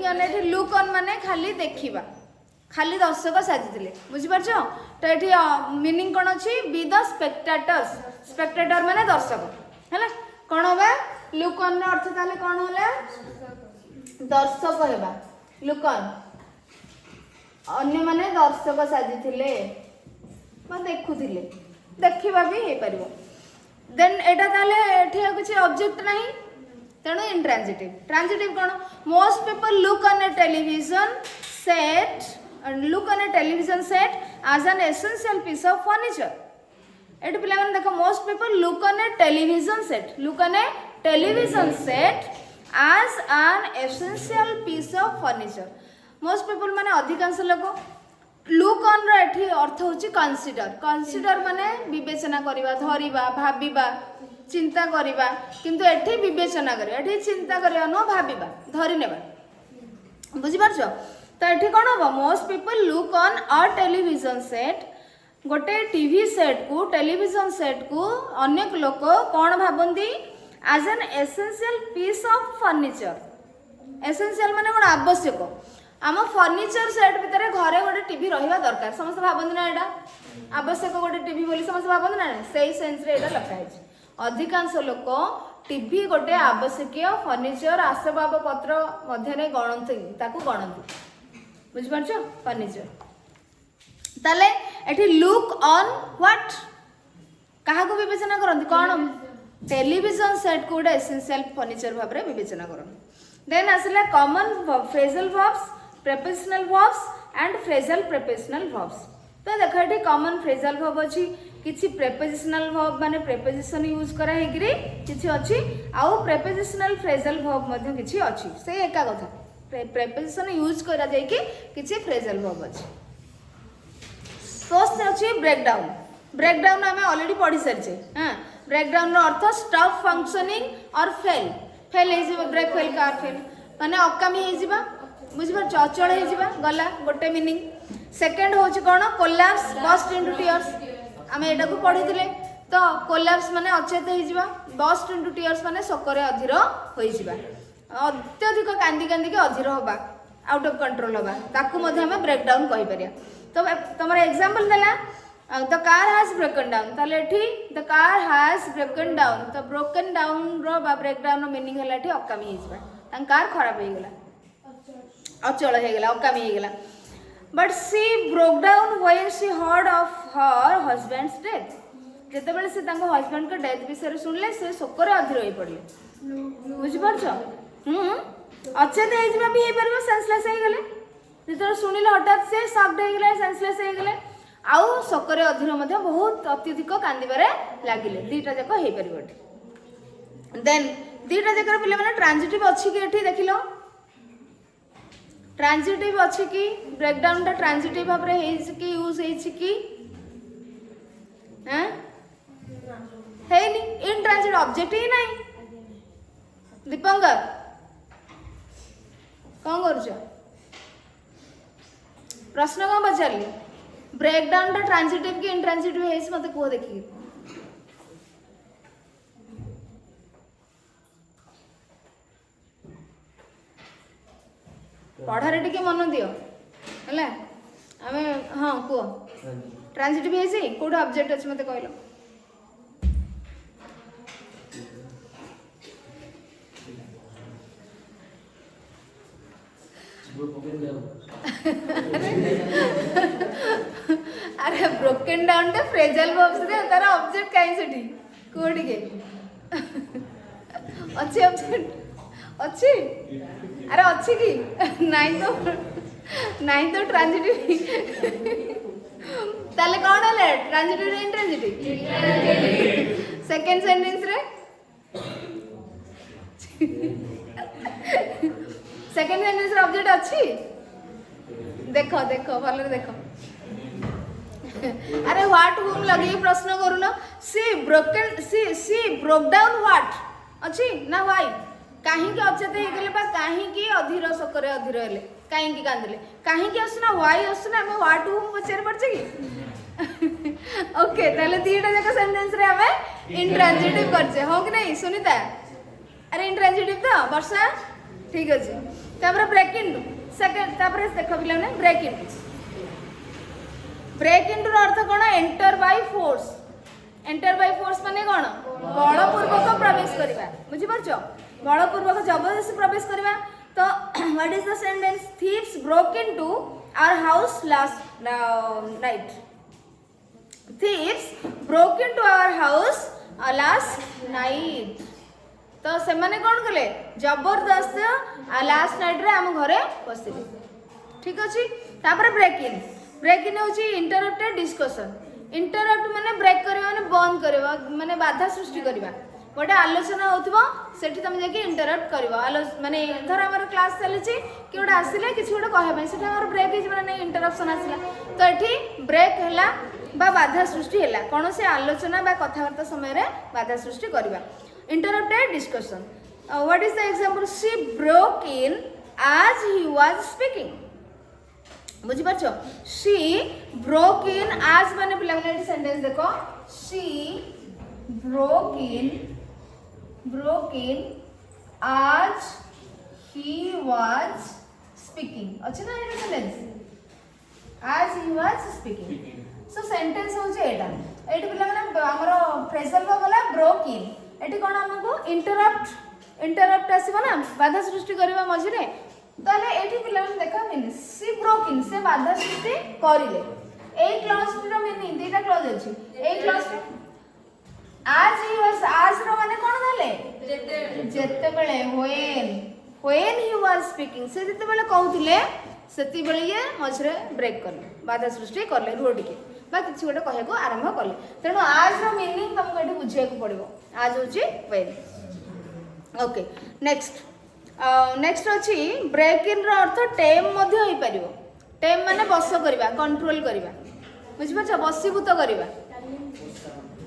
ऑन एठी लुक ऑन माने खाली देखिबा खाली दर्शक साजिथिले बुझी परछो तो एठी मीनिंग कोन अछि बी द स्पेक्टेटर माने दर्शक हैला कोन होबा लुक ऑन रो अर्थ ताले कोन होला दर्शक हेबा लुक ऑन अन्य माने दर्शक साजिथिले मा देखुथिले देखिबा भी हे परिबो देन एटा ताले एठी किछि ऑब्जेक्ट नाही तेणु intransitive transitive cone most people look on a television set and look on a television set as an essential piece of furniture एट पिला माने देखो most people look on a television set as an essential piece of furniture most people माने अधिकांश लोक look on रो एठी अर्थ होची consider माने विवेचना करबा धरिबा भाबिबा चिंता करबा किंतु एठी विवेचना करबा एठी चिंता करबा नो भाबिबा धरि नेबा बुझि परछो तो ये कौन हम most people look on a television set गोटे टीवी सेट को टेलीविजन सेट को अनेक लोक कौन भावती as an essential piece of furniture essential माने कौन आवश्यक आम फर्निचर सेट भितर घरे गोटे टीवी रहा दरकार समस्त भावती ना यहाँ आवश्यक गोटे टीवी बोली समस्त भावती ना से सेन्स रे एटा लिखा है अधिकांश लोक टीवी गोटे आवश्यक फर्निचर आसबाब पत्र मध्य गणती बुझिपारछ फर्निचर ताले एठी लुक ऑन व्हाट कहा को विवेचना करंती कोन टेलीविजन सेट को गोटे एसेंशियल फर्निचर भाव रे विवेचना करंती देन आसला common phrasal verbs prepositional verbs and phrasal prepositional verbs तो देखो एठी कॉमन फ्रेजल वर्ब अछि किछि प्रीपोजिशनल वर्ब माने प्रीपोजिशन यूज करा हेगिरी किछि अछि आउ प्रीपोजिशनल फ्रेजल वर्ब मध्ये किछि अछि से एका कथा प्रीपोजिशन यूज करा जाय कि किछि फ्रेजल वर्ब अछि फर्स्ट अच्छी ब्रेकडाउन। ब्रेकडाउन आम ऑलरेडी पढ़ी सारी। हाँ, ब्रेकडाउन अर्थ स्टॉप फंक्शनिंग और फेल। फेल हो ब्रेक फेल कार फेल माने अकामी हो बुझिपार अचल हो गला गोटे मीनिंग। सेकेंड हूँ कौन कोलैप्स बस्ट इनटू टीयर्स आम एटा को पढ़ी तो कोलैप्स माने अचेत हो बस्ट इनटू टीयर्स माने शोकरे अधीर हो अत्यधिक कांदी कांदी के अधीर हवा आउट ऑफ कंट्रोल हवा ताकू मध्य हमें ब्रेकडाउन कहि परिया। तो तुम एग्जांपल देला the car has broken down ताले एठी the car has broken down तो ब्रोकन डाउन रो बा ब्रेकडाउन रो मीनिंग हला एठी अकामी हिजबा तां कार खराब हो गेला अचल हो गेला अकामी हो गेला। But she broke down when she heard of her husband's death जेते बेले से तांको हस्बैंड को डेथ विषय सुनले से शोकरे अधीर हो पड़ले बुझि पारछो। अचेत हो भी हो पार सेंसलेस हो गले जो शुणिले हठात से शॉक्ड हो गले सेंसलेस हो गले आउ शोकरे अधीर मध्य बहुत अत्यधिक कांदिबारे लागिले दीटा जाक हो पार। देन दीटा जाकर पिले माने ट्रांजिटिव अच्छी कि एठी देखिलो ट्रांजिटिव अच्छी कि ब्रेकडाउन टा ट्रांजिटिव भाव रे हेछि कि यूज हेछि कि हैं हेनी इनट्रांजिटिव ऑब्जेक्ट ही नहीं। दीपंकर कौन करुछ प्रश्न कौन पचारि ब्रेकडाउन टा ट्रांजिटिव कि इनट्रांजिटिव हेछि मते को देखि पढ़ारे टिके मन दियो हला आमे हां को ट्रांजिटिव हेछि कोड ऑब्जेक्ट अछि मते कहलो अरे ब्रोकन डाउन टा फ्रेजाइल वर्ब्स रे तार ऑब्जेक्ट काई सेठी कोडी के अच्छे ऑब्जेक्ट अच्छी अरे अच्छी की नहीं तो ट्रांजिटिव ताले कौन है ट्रांजिटिव रे इंट्रांजिटिव सेकंड सेंटेंस रे सेकंड सेंटेंस रे ऑब्जेक्ट अच्छी देखो देखो भले देखो अरे व्हाट हुम लगे प्रश्न करूनो सी ब्रोक डाउन व्हाट अच्छी ना व्हाई कहीं के अचेत हो गले बा कहीं की अधीर शोकरे अधीर हेले कहीं की कांदले कहीं की असना व्हाई असना हमें व्हाट हुम पचार पड़छ की ओके ताले तीटा जका सेंटेंस रे हमें इंट्रांजिटिव करछे हो कि नहीं सुनीता अरे इंट्रांजिटिव तो वर्षा ठीक अछि। तापर ब्रेक इनटू सेकंड तापर देखो पिला ने ब्रेक इनटू अर्थ कोन एंटर बाय फोर्स माने कोन बलपूर्वक प्रवेश करबा बुझि परछो बलपूर्वक जबरदस्ती प्रवेश करबा। तो what is the sentence thieves broke into our house last night thieves broke into our house last night तो से माने कौन कले जबरदस्त लास्ट नाइट रे हम घरे बसिले ठीक अछि। तापर ब्रेक इन होची इंटरप्टेड डिस्कशन इंटरप्ट माने ब्रेक करबा माने बंद करबा माने बाधा सृष्टि करबा गोटे आलोचना होथिबो सेठी तुम जाके इंटरप्ट करबो माने धर हमर क्लास चलछि कि गोटे आसिले किछि गोटे कहबा पई सेठी हमर ब्रेक हिज माने इंटरप्शन आसिला तो एठी ब्रेक हैला बा बाधा सृष्टि हैला कोन से आलोचना बा कथावार्ता समय रे बाधा सृष्टि करबा interrupted discussion. What is the example she broke in as he was speaking बुझी पारछो शी ब्रोक इन as माने पिला माने सेंटेंस देखो she broke in as he was speaking अच्छा ना ये sentence as he was speaking so sentence हो जे एटा eighty पिला माने हमरो फ्रेजल वाला ब्रोक इन एटी कोन हमको इंटरप्ट आसीबो ना बाधा सृष्टि करबा मझिरे ताले एठी पिला माने देखा मीनिंग सी ब्रोक इन से बाधा सृष्टि करिले ए क्लॉज रो मीनिंग दीटा क्लॉज अछि ए क्लॉज आज ही वाज आज रो माने कोन धले जेते बेले when he was speaking से जेते बेले कहउतिले सेति बेले ये मझिरे ब्रेक करले बाधा सृष्टि करले रोटी के बा किछि गोटे कहे को आरंभ करले तेणु आज रो मीनिंग तुमको एठी बुझिया को पड़िबो आज होची when ओके नेक्स्ट अछि ब्रेक इन रो अर्थ टेम मध्ये होई परिबो टेम माने बस करबा कंट्रोल करबा बुझिपार बसीभूत करवा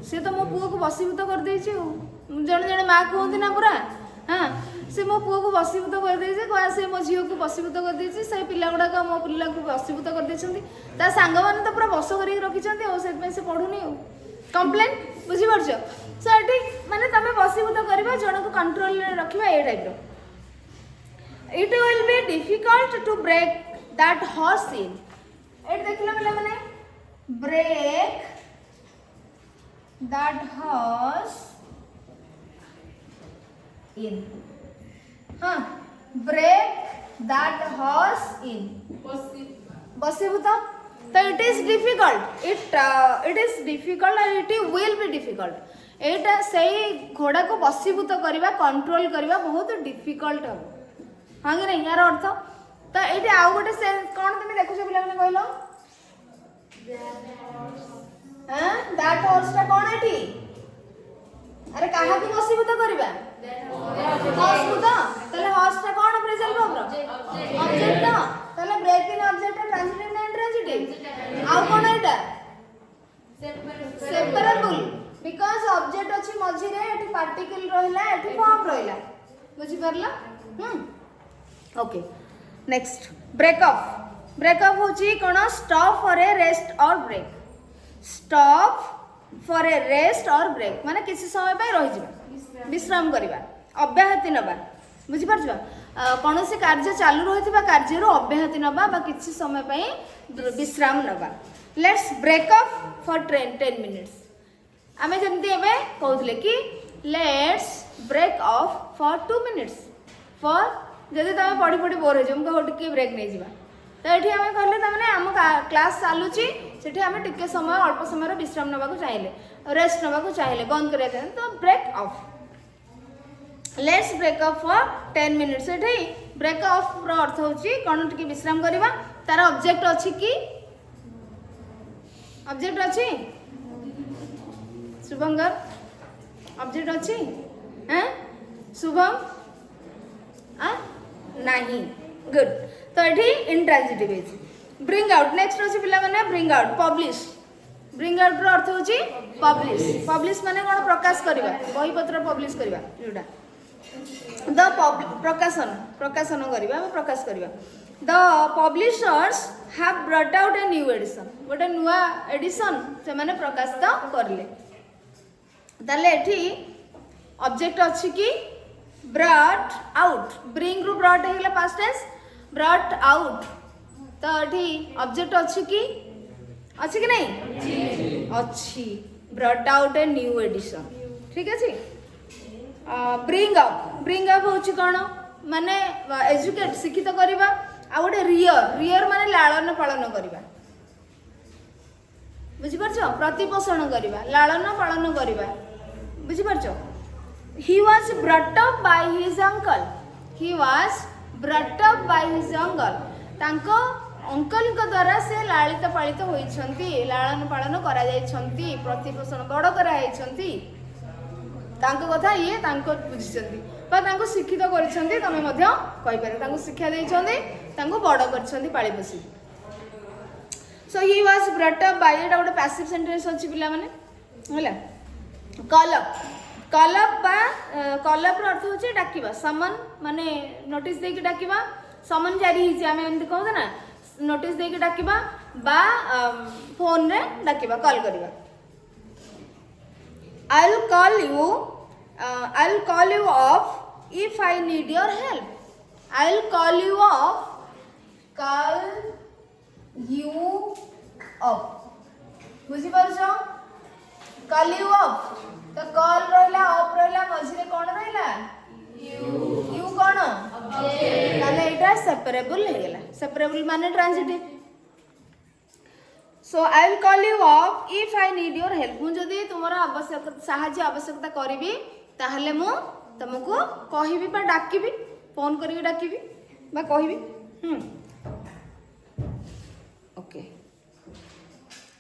सी तो मो पुओ को बसीभूत कर देछि जड़े जड़े माँ कहते ना पूरा हाँ से मो पुओ को बसीभूत कर देछि से मो झील को बसीभूत कर देछि से पिला गुड़ाक मो पिला को बसीभूत कर देछंती ता सांग माने तो पूरा बस करी रखिछंती ओ सेत में से पढुनी कंप्लेन बुझी परछ सो एठी माने तमे बसीभूत करबा जण को कंट्रोल रे रखिबा ए टाइप रो it will be difficult to break that horse in एट देखला बेला माने break that horse in break that horse in बसीभूत तो it is difficult it is difficult and it will be difficult एटा सही घोड़ा को बसीभूत करवा कंट्रोल करवा बहुत डिफिकल्ट हम हाँ कि नहीं यार अर्थ तो ये आउ गोटे सेंस कौन तुम देखुछ पिला माने कहलो दैट हॉर्स टा कौन एठी अरे कहा को बसीभूत करबा हॉर्स को तले हॉर्स टा कौन प्रेजेंट वर्ब ऑब्जेक्ट तले ब्रेक इन ऑब्जेक्ट ट्रांजिटिव ना इंट्रांजिटिव आउ कौन एटा सेपरेबल बिकॉज़ ऑब्जेक्ट अछि मझी रे एठी पार्टिकल रहला एठी फॉर्म रहला बुझी परला ओके नेक्स्ट ब्रेक ऑफ होची कोन स्टॉप फॉर ए रेस्ट और break stop for a rest और ब्रेक माने किसी समय पे रहि जिबा विश्राम करिबा अब्याहति नबा बुझी परछबा कौन से कार्य चालू रहिथिबा कार्य रो अब्याहति नबा बा किसी समय पे विश्राम नबा let's break off for 10 minutes आमे जंती एबे कहउतले कि let's break off for 2 minutes for जदि तमे पढ़ी पढ़ी बोर हो जम को टिके ब्रेक नै जिबा तो ये आम कहले तमने आम क्लास चलुची से आम टिके समय अल्प समय विश्राम नवा को चाहिए रेस्ट नवा को चाहिए बंद करिया चाहिए तो break off let's break off for 10 minutes ये ब्रेक ऑफ रो अर्थ होची कोन टिके विश्राम करबा तार ऑब्जेक्ट अछि कि ऑब्जेक्ट अछि शुभंकर ऑब्जेक्ट अछि हैं शुभम नहीं गुड तो ये इंट्रांजिटिव ब्रिंग आउट नेक्स्ट अच्छे पिला माने ब्रिंग आउट पब्लिश रो अर्थ होची पब्लिश माने कोन प्रकाश करबा बही पत्र पब्लिश करबा जोडा द प्रकाशन करबा प्रकाश करबा the publishers have brought out a new edition गोटे नुआ एडिशन से माने प्रकाशित करले ताले एठी ऑब्जेक्ट अछि कि ब्रॉट आउट ब्रिंग रू ब्रॉट हेला पास्ट टेंस ब्रॉट आउट तो एठी ऑब्जेक्ट अछि कि नहीं अच्छी brought out a new edition ठीक अछि ब्रिंग अप होछि कोन माने एजुकेट शिक्षित करबा आ गोटे रियर माने लालन पालन करबा बुझि परछो प्रतिपोषण करबा लालन पालन करबा बुझि परछो he was brought up by his uncle तांको अंकल को द्वारा से लालित पालित होइछंती लालन पालन करा जाइछंती प्रतिपोषण बड़ करा जाइछंती तांको कथा ये तांको बुझिछंती बा तांको शिक्षित करिछंती तमे मध्य कहि पारे तांको शिक्षा देइछंती तांको बड़ करिछंती पाळी पोसी so he was brought up by एटा गोटे पैसिव सेंटेंस अछि पिला माने होला कॉल अप रो अर्थ होछि डाकिबा समन माने नोटिस देके डाकिबा समन जारी हिछि आमे एंत कहू ना नोटिस देके डाकिबा बा फोन रे डाकिबा कॉल करिबा I'll call you off if I need your help. I'll call you off. Call you off. बुझी पारछो? Call you off. तो कॉल रहला ऑफ रहला मझिरे कोन रहला? You कोन? ताले एटा सेपरेबल हे गेला. सेपरेबल माने transitive. So I will call you off if I need your help. मु जदी तुमरा आवश्यकता करिवि ताहले मु तुमको कहिबि बा डाकिबि फोन करिवि डाकिबि बा कहिबि ओके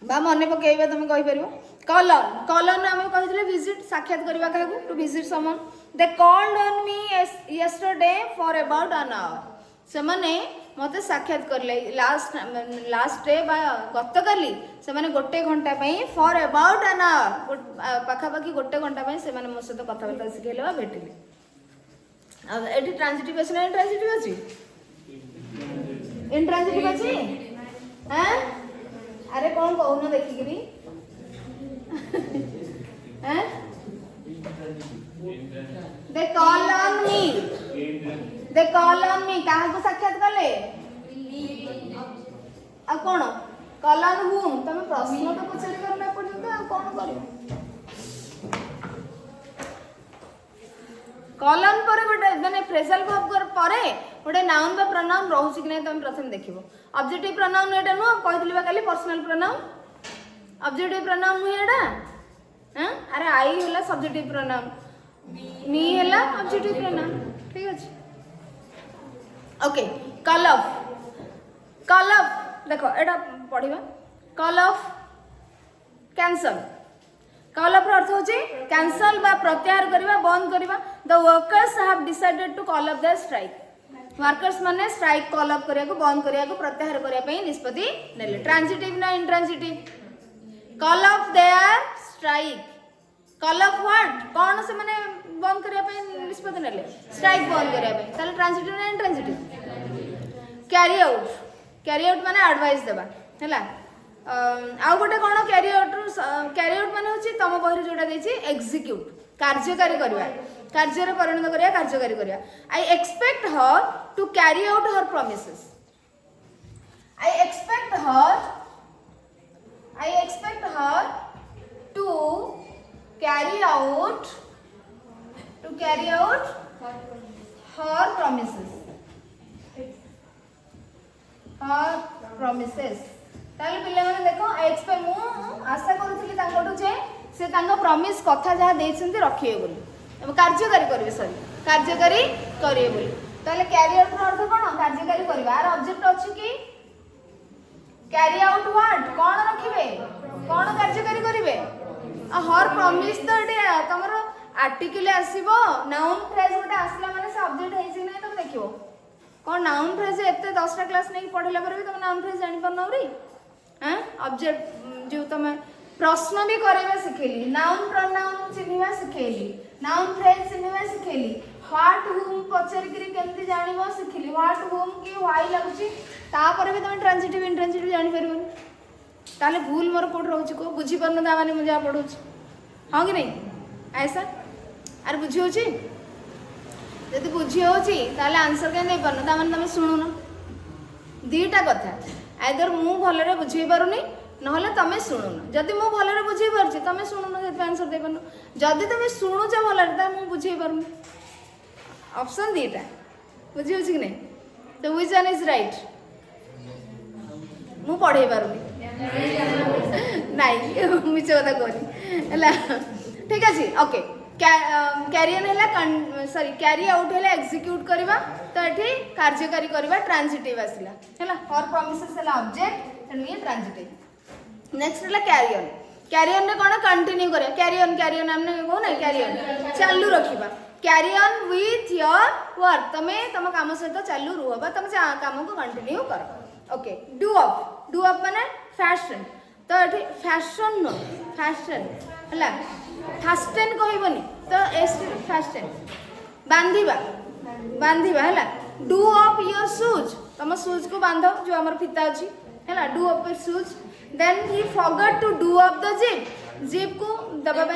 बा मने पकेइबा तुम कहि परिबो कॉलन हम कहितले विजिट साक्षात करबा काहू to visit someone they called on me yesterday for about an hour से माने मते साक्षात करले लास्ट डे बा गतकाली से माने गोटे घंटा पई फॉर अबाउट एन आवर पाखापाखि गोटे घंटा पई से माने मो सहित कथबार्ता शिखेले बा भेटिले। अब एठी ट्रांजिटिव अछि ना इंट्रांजिटिव अछि? इंट्रांजिटिव अछि हैं? अरे कौन कहून देखि गिरी हैं? They call on me, they call on me काहा को साक्षात कले आ कोन कॉल ऑन हुम तमे प्रश्न तो पछारी करना पड़ितो आ कोन करियो कॉल ऑन पर गोटे माने फ्रेजल वर्ब कर परे गोटे नाउन बा प्रोनाउन रहउछि कि नै तमे प्रथम देखिबो। ऑब्जेक्टिव प्रोनाउन एटा नु कहथिलिबा काली पर्सनल प्रोनाउन ऑब्जेक्टिव प्रोनाउन नु एटा हैं? अरे आई होला सब्जेक्टिव प्रोनाउन मी होला ऑब्जेक्टिव प्रोनाउन ठीक अछि। ओके कॉल ऑफ देखो एटा पढिबा call off cancel call off अर्थ होची कैंसल बा प्रत्याहार करबा बंद करबा। The workers have decided to call off the strike workers माने स्ट्राइक कॉल ऑफ करिया को बंद करिया को प्रत्याहार करिया पई निष्पत्ति नेले। ट्रांजिटिव ना intransitive? Call of their strike call of what कौन से माने बंद करिया पई निष्पत्ति नेले स्ट्राइक बंद करिया पई ताले ट्रांजिटिव ना इंट्रांजिटिव? कैरी आउट माने एडवाइस देबा हैला। आउ गोटे कोन कैरी आउट माने होची तम बहिर जोडा देछि एग्जीक्यूट कार्यकारी करबा कार्य रे परिणत करिया कार्यकारी करिया। I expect her to carry out her promises I expect her to carry out her promises ताले पिले माने देखो एक्सपेक्ट मु आशा करूथली तांकोटू जे से तांको प्रॉमिस कथा जहा देछन्ती रखिए बोली अब कार्यकारी करबे सॉरी कार्यकारी करिए बोली। ताले कैरी आउट रो अर्थ कोन कार्यकारी करबा आर ऑब्जेक्ट अछि कि कैरी आउट व्हाट कोन रखिबे कोन कार्यकारी करिवे हर प्रॉमिस तो एटे तमरो आर्टिकल आसीबो नाउन फ्रेज गोटे आसला माने से ऑब्जेक्ट हेछि नै तुम देखिबो कोन नाउन फ्रेज एते 10टा क्लास नै पढिला पर भी तुम नाउन फ्रेज जानि परनो रे हैं ऑब्जेक्ट जो तुम प्रश्न भी करबा सिखेली नाउन प्रोनाउन चिन्हिबा सिखेली नाउन फ्रेज चिन्हिबा सिखेली व्हाट हुम पचर करी केमति जानिबो सिखेली व्हाट हुम की व्हाई लागुची ता पर भी तुम ट्रांजिटिव इंट्रांजिटिव जानि परबो ताले भूल मोर कोड रहउची को बुझी परनो दा माने मुझे पढुची हां कि नहीं ऐसा अरे बुझी होची यदि बुझी होची ताले आंसर के नै परनो ता माने तुम सुनुनो दीटा कथा आइदर मु भले रे बुझी पारुनी नहले तमे सुनुनो जदि मु भले रे बुझी परची तमे सुनुनो जे आंसर दे परनो जदि तमे सुनुच भले रे ता मु बुझी पारुनी ऑप्शन दीटा बुझी होची कि नहीं तो व्हिच वन इज राइट मु पढे पारुनी नहीं मिछ कथा कोनी हला ठीक अछि। ओके कैरियन हैला सॉरी कैरी आउट हैला एग्जीक्यूट करबा तो एठी कार्यकारी करबा ट्रांजिटिव आसिला हैला फॉर प्रॉमिसेस हैला ऑब्जेक्ट एंड ये ट्रांजिटिव। नेक्स्ट हैला कैरियन ने कोन कंटिन्यू करे कैरियन हमने को ना कैरियन चालू रखिबा carry on with your work तमे तम काम सहित चालू रहबा तम काम को कंटिन्यू कर। ओके डू अप माने फैशन तो एठी फैशन नो फैशन हला फास्टन कहबनी तो एस फैशन बांधिबा हला डू अप योर शूज तम शूज को बांधो जो हमर फिता अछि हला do up your shoes then he forgot to do up the zip को दबा पे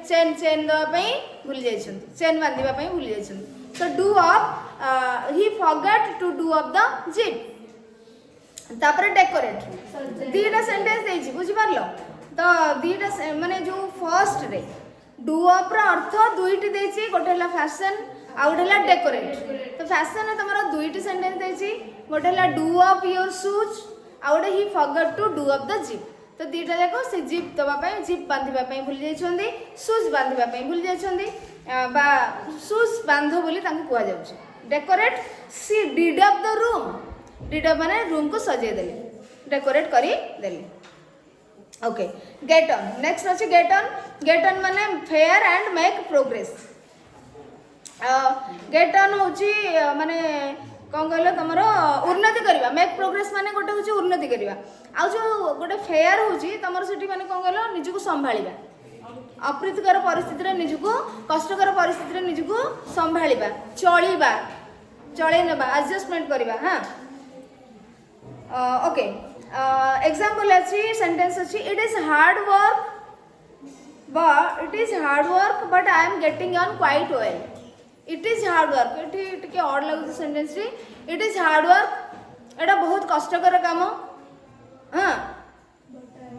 चेन दबा पे भूल जाइछन चेन बांधिबा पे भूल जाइछन तो do up he forgot to do up the zip तापर डेकोरेट दीटा सेंटेंस देछि बुझि पारलो तो दीटा माने जो फर्स्ट रे डू अप रो अर्थ दुईटी देछि गोटे हला फैशन आ गोटे हला डेकोरेट तो फैशन तमरो दुईटी सेंटेंस देछि गोटे हला डू अप योर शूज आ गोटे he forgot to do up the zip तो दीटा देखो से जिप दबा पे जिप बांधिबा पे भूल जाइछन्ती शूज बांधिबा पे भूल जाइछन्ती बा शूज बांधो बोली तांको कुआ जाउछि। Decorate she did up the room did up माने रूम को सजे देले डेकोरेट करी देले। ओके गेट ऑन नेक्स्ट अछि गेट ऑन माने fare and make progress get on होची माने कौन कहल तुम उन्नति करवा मेक प्रोग्रेस माने गोटे हूँ उन्नति करवा आउ जो गोटे फेयर हूँ तुम से माने कौन कहल निजको संभाळिबा अप्रीतिकर परिस्थिति निजको कष्टकर परिस्थिति निजको संभाळिबा चलिबा चलै नेबा एडजस्टमेंट करवा हाँ ओके एग्जांपल अच्छी सेंटेंस अच्छी it is hard work but I am getting on quite well it is hard work ये ऑड लगुच sentence it is hard work एटा बहुत कष्टकर काम हाँ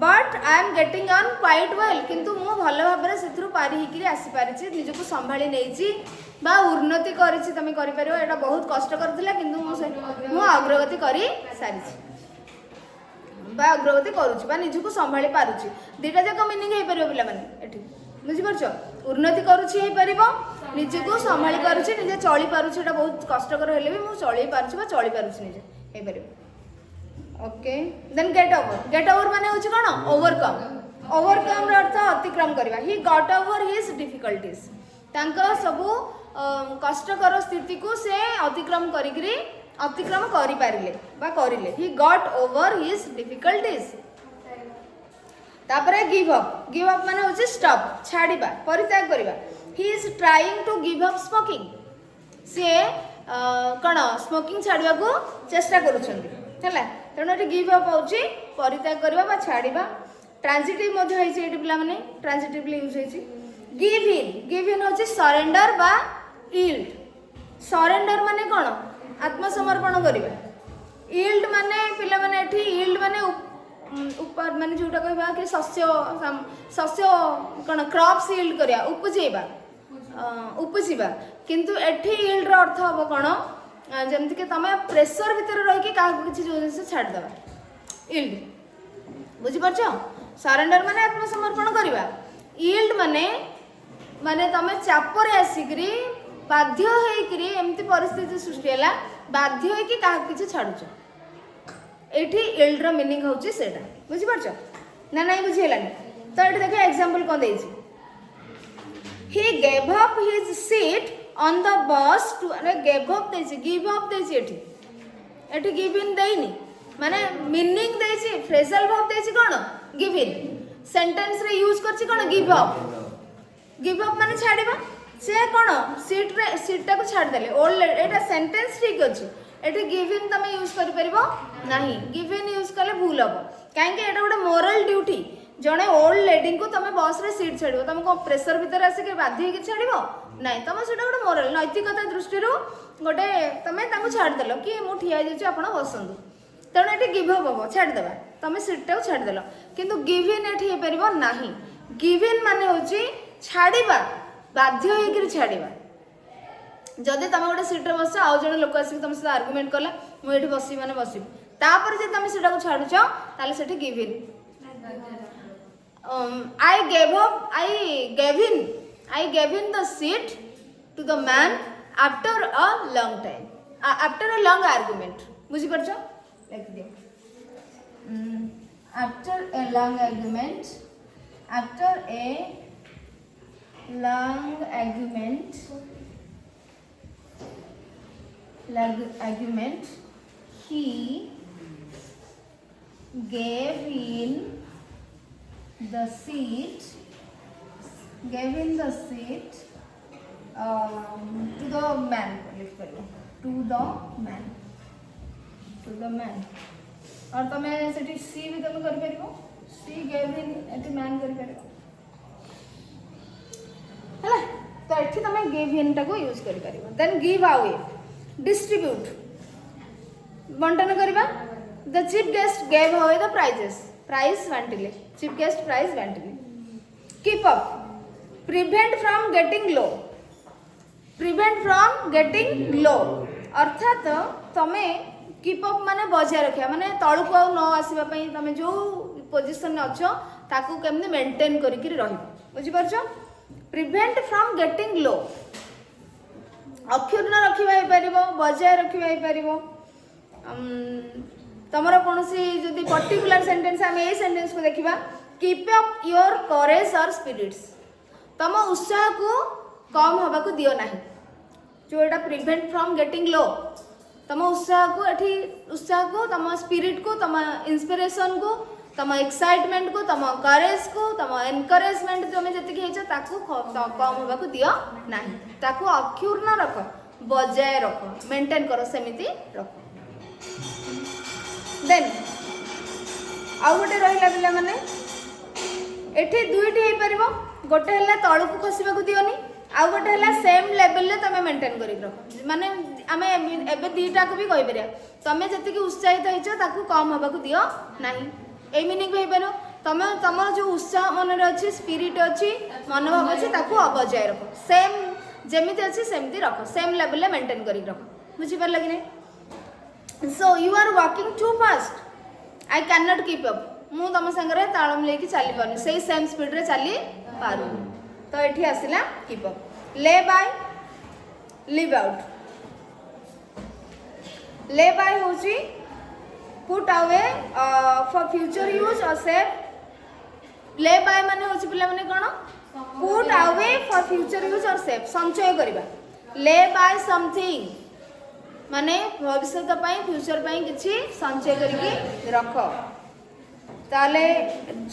but I am getting on quite well किंतु मु भल भाव से पारी होकर आसी पारिछि निजको संभाली नहीं बा उन्नति करिछि तमे करि परिबो एटा बहुत कष्टकर थिला किंतु मु अग्रगति करि सारिछि बा अग्रगति करूछि बा निजको संभाली पारुछि दुटा जाक मीनिंग हे परिबो पिला माने एठी बुझि परछो उन्नति करूछि हे परिबो निजको संभाली पारुछि निजे चली पारुछि एटा बहुत कष्टकर हेले भी मु चली पारुछि बा चली पारुछि निजे हे परिबो ओके देन गेट ओवर माने होछि कोन ओवरकम रो अर्थ अतिक्रम करबा ही गॉट ओवर हिज डिफिकल्टीज तांका सबु कष्टकर स्थिति को से अतिक्रम करि पारिले बा करिले he got over his difficulties तापरे गिव अप माने होछि स्टॉप छाड़िबा परित्याग करबा he is trying to give up smoking से कण स्मोकिंग छाड़िबा को चेष्टा करूछंदी हैला तेणु ये गिव अप होछि परित्याग करबा बा छाड़िबा ट्रांजिटिव मध्ये होइछि एटी पिला माने ट्रांजिटिवली यूज होइछि गिव इन होछि सरेंडर बा यील्ड सरेंडर माने कोन आत्मसमर्पण करबा यील्ड माने पिला माने एठी यील्ड माने ऊपर माने जोटा कहबा कि शस्य कोन क्रॉप्स यील्ड करिया उपजिबा किंतु एठी यील्ड रो अर्थ हो कोन जमति कि तमे प्रेशर भीतर रह के काहा किछि जिनिस छाड़ दबा यील्ड बुझि परछो सरेंडर माने आत्मसमर्पण करबा यील्ड माने तमे चापर आसिकरी बाध्य होइकरी एमती परिस्थिति सृष्टि होला बाध्य होइकि काहा किछि छाडुछ एठी यील्ड रो मीनिंग होची सेटा बुझि परछो ना नाही बुझि हेलानी तो एठी देखो एग्जांपल कोन देइछि he gave up his seat on the bus to give up देछि एठी गिव इन देइनी माने मीनिंग देछि फ्रेजल वर्ब देछि कोन गिव इन सेंटेंस रे यूज करछि कोन गिव अप माने छाड़िबा से कोन सीट को छाड़ देले ओल्ड एटा सेंटेंस ठीक अछि एठी गिव इन तमे यूज करि परिबो नाही गिव इन यूज करले भूल हबो काहे कि एटा गोटे मोरल ड्यूटी जणे ओल्ड लेडी को तमे बस रे सीट छाड़िबो तमे को प्रेशर भीतर आसे के बाध्य होके छाड़िबो नाही तमे सेटा गोटे मोरल नैतिकता दृष्टि रो गोटे तमे ताको छाड़ देलो कि मु ठिया जाय छी आपण बसंदु तेणु ये गिव अप हम छाड़देवा तुम सीटा छाड़देल किंतु गिव इन ये हो पार ना गिव इन मान हूँ छाड़ा बाध्य होकर छाड़ा जदि तुम गोटे सीट्रे बस आउ जड़े लोक आसिक तुम सहित आर्गुमेंट कला मुझे बस मैंने बस तापर जब तुम सीटा को छाड़ुच ताले से give in I gave in the seat to the man after a long time after a long argument बुझी पारछ लिख दियो after a long argument he gave in the seat to the man और तमे सेठी सी भी तमे करि परिबो सी गेव इन एटी मैन करि परिबो हला तो एठी तमे गिव इन टाको यूज करि परिबो देन गिव अवे डिस्ट्रीब्यूट बंटन करबा the chief guest gave away the prize बांटिले चीफ गेस्ट प्राइज बांटिले keep up prevent from getting low अर्थात तमे कीप अप माने बजाय रखिया माने तळुक आ न आसीबा पई तमे जो पोजीशन में अछो ताकू केमने मेंटेन करिकि रहिबो बुझि परछो प्रिवेंट फ्रॉम गेटिंग लो अक्षुण्ण रखिबा हे परिबो बजाय रखिबा हे परिबो तमरो कोनसी जदी पर्टिकुलर सेंटेंस हम ए सेंटेंस को देखिबा कीप अप योर करेज और स्पिरिट्स तम उत्साह को कम होबा को दियो नाही जो एटा प्रिवेंट फ्रॉम गेटिंग लो तुम उत्साह को एठी उत्साह को तुम स्पिरिट को तुम इंस्पिरेशन को तुम एक्साइटमेंट को तुम करेज को तुम एनकरेजमेंट तुम जी होता कम होगा दियो ना ताकू अक्षुण्ण रख बजाय रख मेंटेन कर सेमिति रख। देन आउ गोटे रहा पिला माने एठी दुईटी हो पार गोटे है तलू खसवा दियोनी आउ गोटे है सेम लेवल तुम मेंटेन कर रख माने आम एवं दीटा को भी कहीपर तुम जी उत्साहित होता कम होगा दियो ना ए मीनिंग भी हो तुम तुम जो उत्साह मन अच्छी स्पिरिट अच्छी मनोभाव अच्छी बजाय रख सेम जमी अच्छी सेमती रख सेम लेवल मेंटेन कर रख बुझीपार कि नहीं। So you are working too fast I can not keep up मु तुम सागर ताल मिलेकी चली पारूनी से सेम स्पीड रे चली पारूनी तो ये आसला keep up. Lay by live out lay by होची put away for future use और सेव ले बाय माने होची पिला माने कोन put away for future use और सेव संचय करबा ले बाय समथिंग माने भविष्य पई फ्यूचर पई किछि संचय करके रख ताले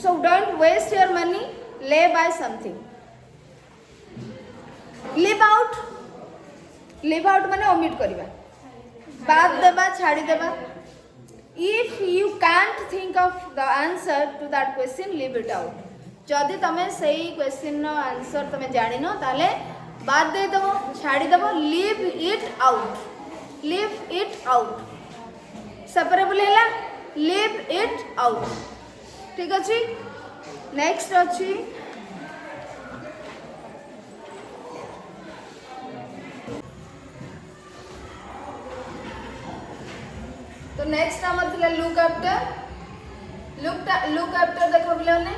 so don't waste your money ले बाय समथिंग। लिव आउट माने ओमिट करबा बाद देबा छाड़ी देबा if you can't think of the answer to that question leave it out जदि तुम से क्वेश्चन आंसर तुम जान ताले बाद दे दबो छाड़ी दबो लिव इट आउट सेपरेबल है लिव इट आउट ठीक अच्छे। नेक्स्ट अच्छी तो नेक्स्ट आमर थिला लुक आफ्टर देखो पिलाने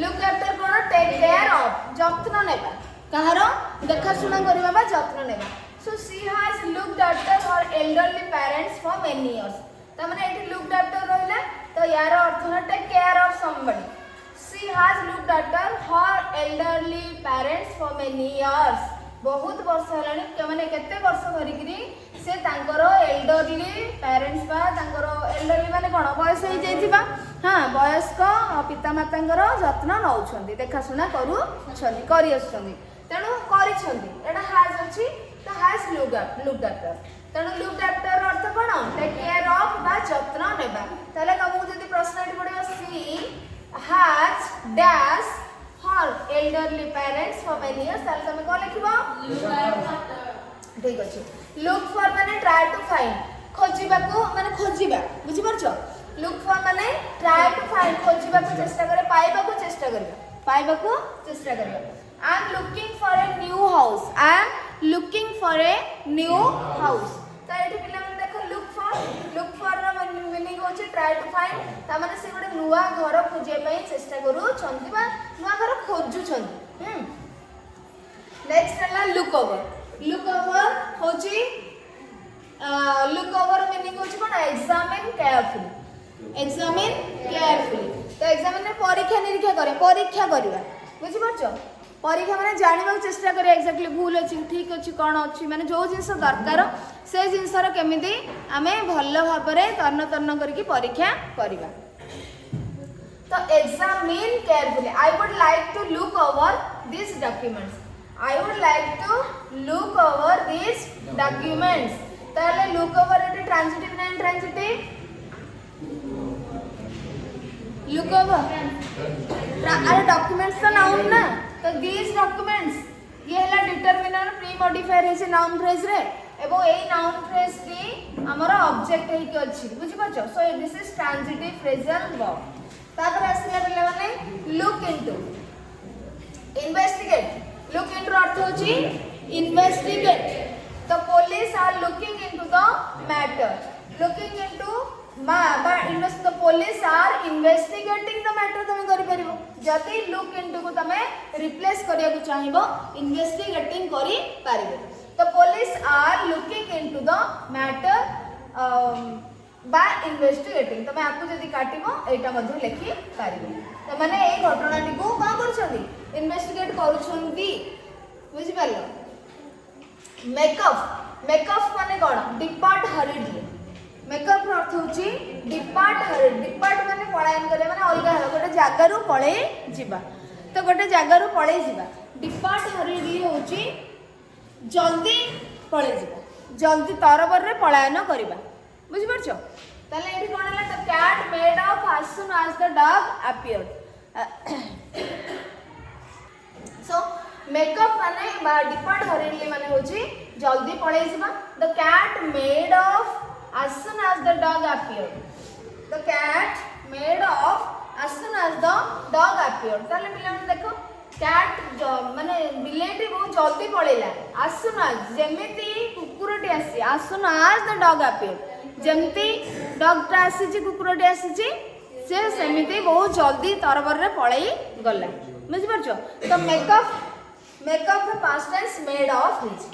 लुक आफ्टर कोन टेक केयर ऑफ जत्न नेबा कहार देखा सुना करबा बा जत्न नेबा। So she has looked after her elderly parents for many years त माने एठी लुक्ड आफ्टर रहला तो यार अर्थ है take care of somebody she has looked after her elderly parents for many years बहुत वर्ष हलानी माने केते वर्ष धरिकरी से तांकर एल्डरली पेरेंट्स बा तांकर एल्डरली माने कोन बयस हो जाइथिबा हां वयस्क पितामातांकर जत्न नउछंदी देखा सुना करूछंदी करी आछंदी तेणु करी छंदी एटा हैज अछि तो हैज लुक्ड आफ्टर तेणु लुक्ड आफ्टर अर्थ कोन टेक केयर ऑफ बा जत्न नेबा ताले तुमको जदी प्रश्न एठी पडियो she has dash her elderly parents for many years ताले तुम को लिखबो ठीक अछि। लुक फॉर माने ट्राई टू फाइंड खोजिबा को माने खोजिबा बुझि परछो लुक फॉर माने ट्राई टू फाइंड खोजिबा को चेष्टा करे पाइबा को चेष्टा करबा I am looking for a new house I am looking for a new house तो एठी पिला माने देखो लुक फॉर रा मीनिंग होची ट्राई टू फाइंड ता माने से गोटे नुवा घर खोजे पई चेष्टा करू छंती बा नुवा घर खोजु छंती। नेक्स्ट हला लुक ओवर होची लुक ओवर मीनिंग होची कोन एग्जामिन केयरफुली तो एग्जामिन में परीक्षा निरीक्षा करबा बुझि परछो परीक्षा माने जानिबा चेष्टा करे एक्जेक्टली भूल अछि ठीक अछि कोन अछि माने जो जिंस दरकार से जिंस रो केमिति आमे भल्लो भाबरे तन्न करके परीक्षा करबा तो examine carefully I would like to look over this documents ताले लुक ओवर एटी ट्रांजिटिव ना इंट्रांजिटिव लुक ओवर अरे डॉक्यूमेंट्स तो नाउन ना तो दिस डॉक्यूमेंट्स ये हला डिटरमिनर प्री मॉडिफायर है से नाउन फ्रेज रे एबो एई नाउन फ्रेज की हमर ऑब्जेक्ट है कि अछि बुझि परछो so this is transitive phrasal verb तापर आसिया बेले माने look into investigate look into अर्थ होची investigate the police are looking into the matter looking into the police are investigating the matter तुम करि परिबो जति look into को तमे रिप्लेस करिया को चाहिबो investigating करि परिबो the police are looking into the matter by investigating तमे आपको जदी काटिबो एटा मध्ये लेखि परिबो त माने ए घटनाटी को का करछंदी इन्वेस्टिगेट करूछंदी बुझि पालो मेकअप मेकअप माने कौन डिपार्ट हरिडली मेकअप रो अर्थ होची डिपार्ट हरिड डिपार्ट माने पलायन करे माने अलगा गोटे जगारू पळे जिबा तो गोटे जगारू पळे जिबा डिपार्ट हरिडली होची जल्दी पळे जिबा जल्दी तरबर रे पलायन करबा बुझि परछो ताले एठी कोन हला the cat made off as soon as the dog appeared so make off माने बा डिपार्ट हरिडली माने होची जल्दी पळे जिबा the cat made off as soon as the dog appeared the cat made off as soon as the dog appeared ताले पिला मन देखो cat माने बिलेटी बहुत जल्दी पळेला as soon as जेमिति कुकुरटी आसी as soon as the dog appeared जेमिति डॉग टा आसी छि कुकुरटी आसी छि से सेमिति बहुत जल्दी तरबर रे पळेई गला बुझि परछो तो मेकअप रो past tense made off his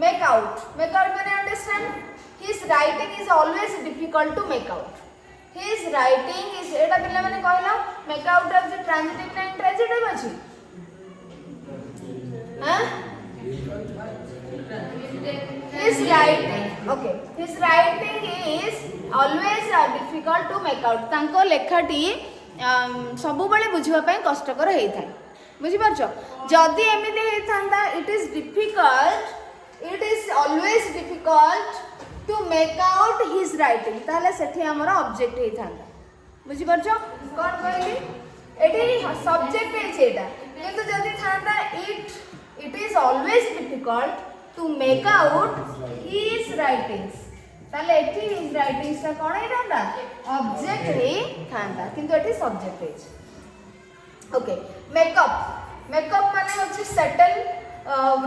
make out माने understand his writing is always difficult to make out his writing is एटा पिला माने कहला make out of the transitive na intransitive अछि हां his writing okay his writing is always difficult to make out तांको लेखाटी सब बेले बुझिबा पय कष्टकर हेइ थाय बुझि परछो जदी एमिते हेइ थांदा it is always difficult to make out his writing ताले सेठी हमर ऑब्जेक्ट हे थांदा बुझि परछो कोन कहली एठी सब्जेक्ट हे छेटा किंतु जदी थांदा it is always difficult to make out his writings ताले एठी his writings ता कोन हे थांदा ऑब्जेक्ट हे थांदा किंतु एठी सब्जेक्ट हे ओके मेकअप माने होची settle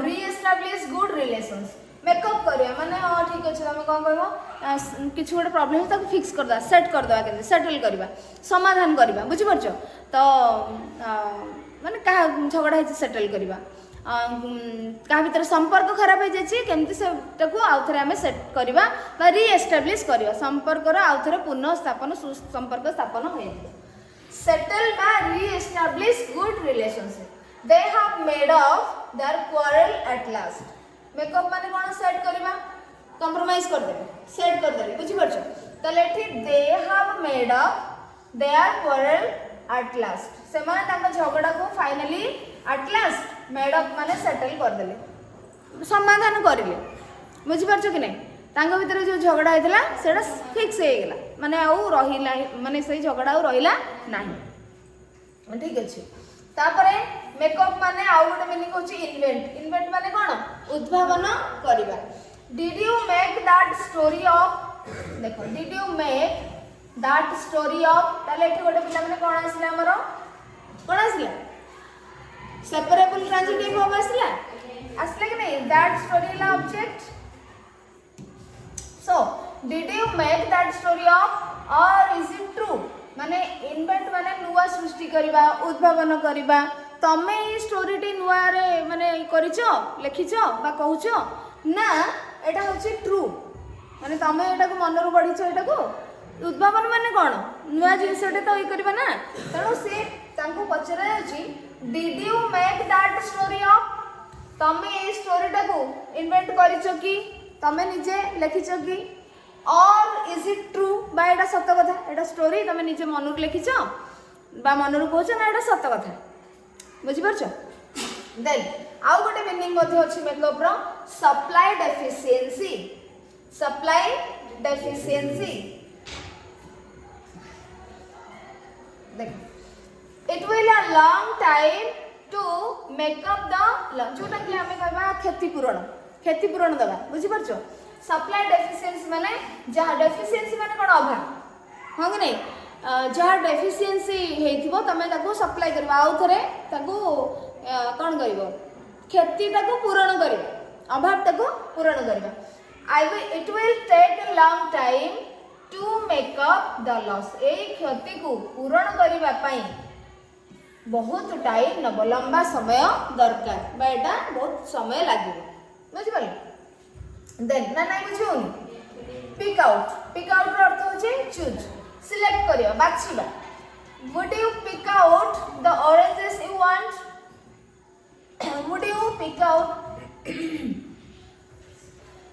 re-establish good relations makeup करिया माने हां ठीक अछि हम कोन कहबो किछु गोटे प्रॉब्लम ताको फिक्स कर दा सेट कर दवा केने सेटल करबा समाधान करबा बुझि परछो तो माने का झगड़ा है सेटल करबा का भीतर संपर्क खराब हो जाछि केमति से ताको आउथरे हमें सेट करबा बा रीएस्टैब्लिश करबा संपर्क रो आउथरे पुनः स्थापन संपर्क स्थापन होय सेटल बा reestablish good relationship they have made off their quarrel at last make up माने कोन सेट करबा कंप्रोमाइज कर देबे सेट कर देबे बुझि परछो तले एठी they have made up their quarrel at last से माने ताका झगड़ा को finally at last made up माने सेटल कर देले समाधान करिले बुझि परछो कि नै तांगा भीतर जो झगड़ा हेतला सेडा फिक्स हे गेला माने आउ रहिला माने सही झगड़ा आउ रहिला नाही ठीक अछि तापरे मेकअप माने आउ गोटे मीनिंग होची इन्वेंट माने कोन उद्भावन करबा did you make that story off देखो did you make that story off ताले एठी गोटे पिला माने कोन आसला हमरो कोन आसला सेपरेबल ट्रांजिटिव वर्ब आसला कि नहीं दैट स्टोरी ला object so did you make that story off or is it true माने इन्वेंट माने नुवा सृष्टि करबा उद्भावन करबा तमे ई स्टोरीटी नुआ रे माने करिचो लिखिचो बा कहूचो ना एटा होची ट्रू माने तमे एटा को मन रो गढिचो एटा को उद्भावन माने कोन नुआ जिंसटे तो ई करबा ना तणो से तांको पचरा अछि did you make that story of तमे ई स्टोरीटा को इन्वेंट करिचो कि तमे निजे लिखिचो कि और इज इट ट्रू बा एटा सत्य कथा एटा स्टोरी तमे निजे मन रो लिखिचो बा मन रो कहूचो ना एटा सत्य कथा बुझि परछो देन आउ गोटे मीनिंग मध्ये अछि मेकअप रो सप्लाई डेफिशिएंसी देख it will a long time to make up the जोटा कि हमें कहबा क्षतिपूरण दबा बुझि परछो सप्लाई डेफिशिएंसी माने जहा डेफिशिएंसी माने कोन अभाव हां कि नहीं जहा डेफिशिएंसी हेथिबो तमे ताको सप्लाई करबा आउ थरे ताको कोन करबो क्षति ताको पूर्ण करबा अभाव ताको पूर्ण करबा it will take a long time to make up the loss ए क्षति को पूर्ण करबा पई बहुत टाइम नब लंबा समय दरकार बा एटा बहुत समय लागिबो बुझि पाले देन ना नाही बुझियोनी पिक आउट रो अर्थ होचे चूज सिलेक्ट करियो बाछिबा would you pick out the oranges you want would you pick out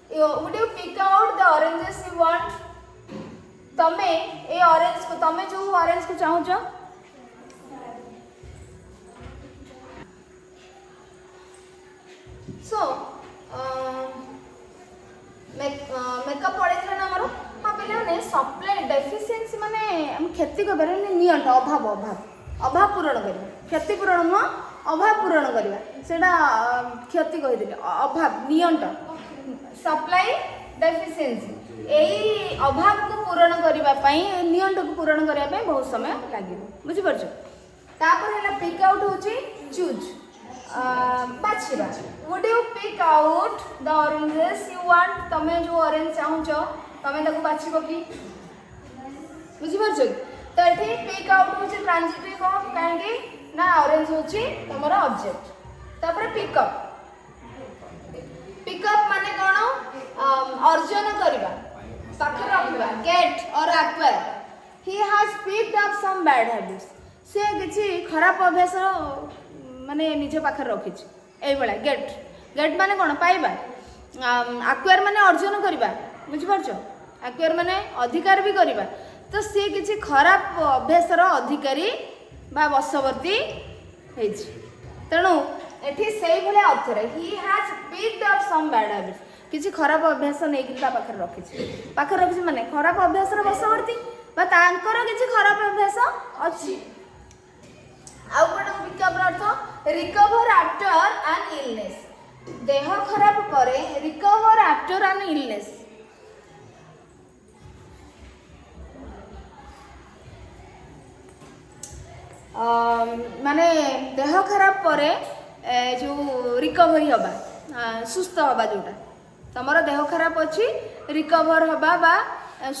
would you pick out the oranges you want? तमे ए ऑरेंज को तमे जो ऑरेंज को चाहू छ सो मेकअप पड़े ना हमर हाँ पे सप्लाई डेफिशिएंसी माने हम क्षति को बेरे नियंट अभाव अभाव अभाव पूरण करबा क्षति पूरण न अभाव पूरण करबा सेटा क्षति कहि दिले अभाव नियंट सप्लाई डेफिशिएंसी एई अभाव को पूरण करबा पई नियंट को पूरण करबा पई बहुत समय लागिबो बुझि परछो तापर हैला पिक आउट होची चूज बाछिबा would you pick out the oranges you want तमे जो ऑरेंज चाहू छ तमे ताको बाछिबो की बुझि परछो तो एठी पिक आउट होची ट्रांजिटिव ऑफ काहेकि ना ऑरेंज होची तमरा ऑब्जेक्ट तापर पिकअप माने कोन अर्जन करबा पाखे रखबा get or acquire he has picked up some bad habits से किछि खराब अभ्यास माने निजे पाखे रखिछि एई बेला गेट गेट माने कोन पाइबा एक्वायर माने अर्जन करबा बुझि परछो एक्वायर माने अधिकार भी करबा तो से किछि खराब अभ्यास रो अधिकारी बा वशवर्ती हेछि तेणु एठी सेई भले अर्थ रे he has picked up some bad habits किसी खराब अभ्यास नहीं कि पाखे रखी माने खराब अभ्यास वशवर्ती किसी खराब अभ्यास अच्छी आउ गोटे pickup earth recover after an illness देह खराब परे रिकवर आफ्टर एन इलनेस माने देह खराब परे जो रिकवरी हबा सुस्थ हबा जोटा तमर देह खराब अच्छी रिकवर हबा बा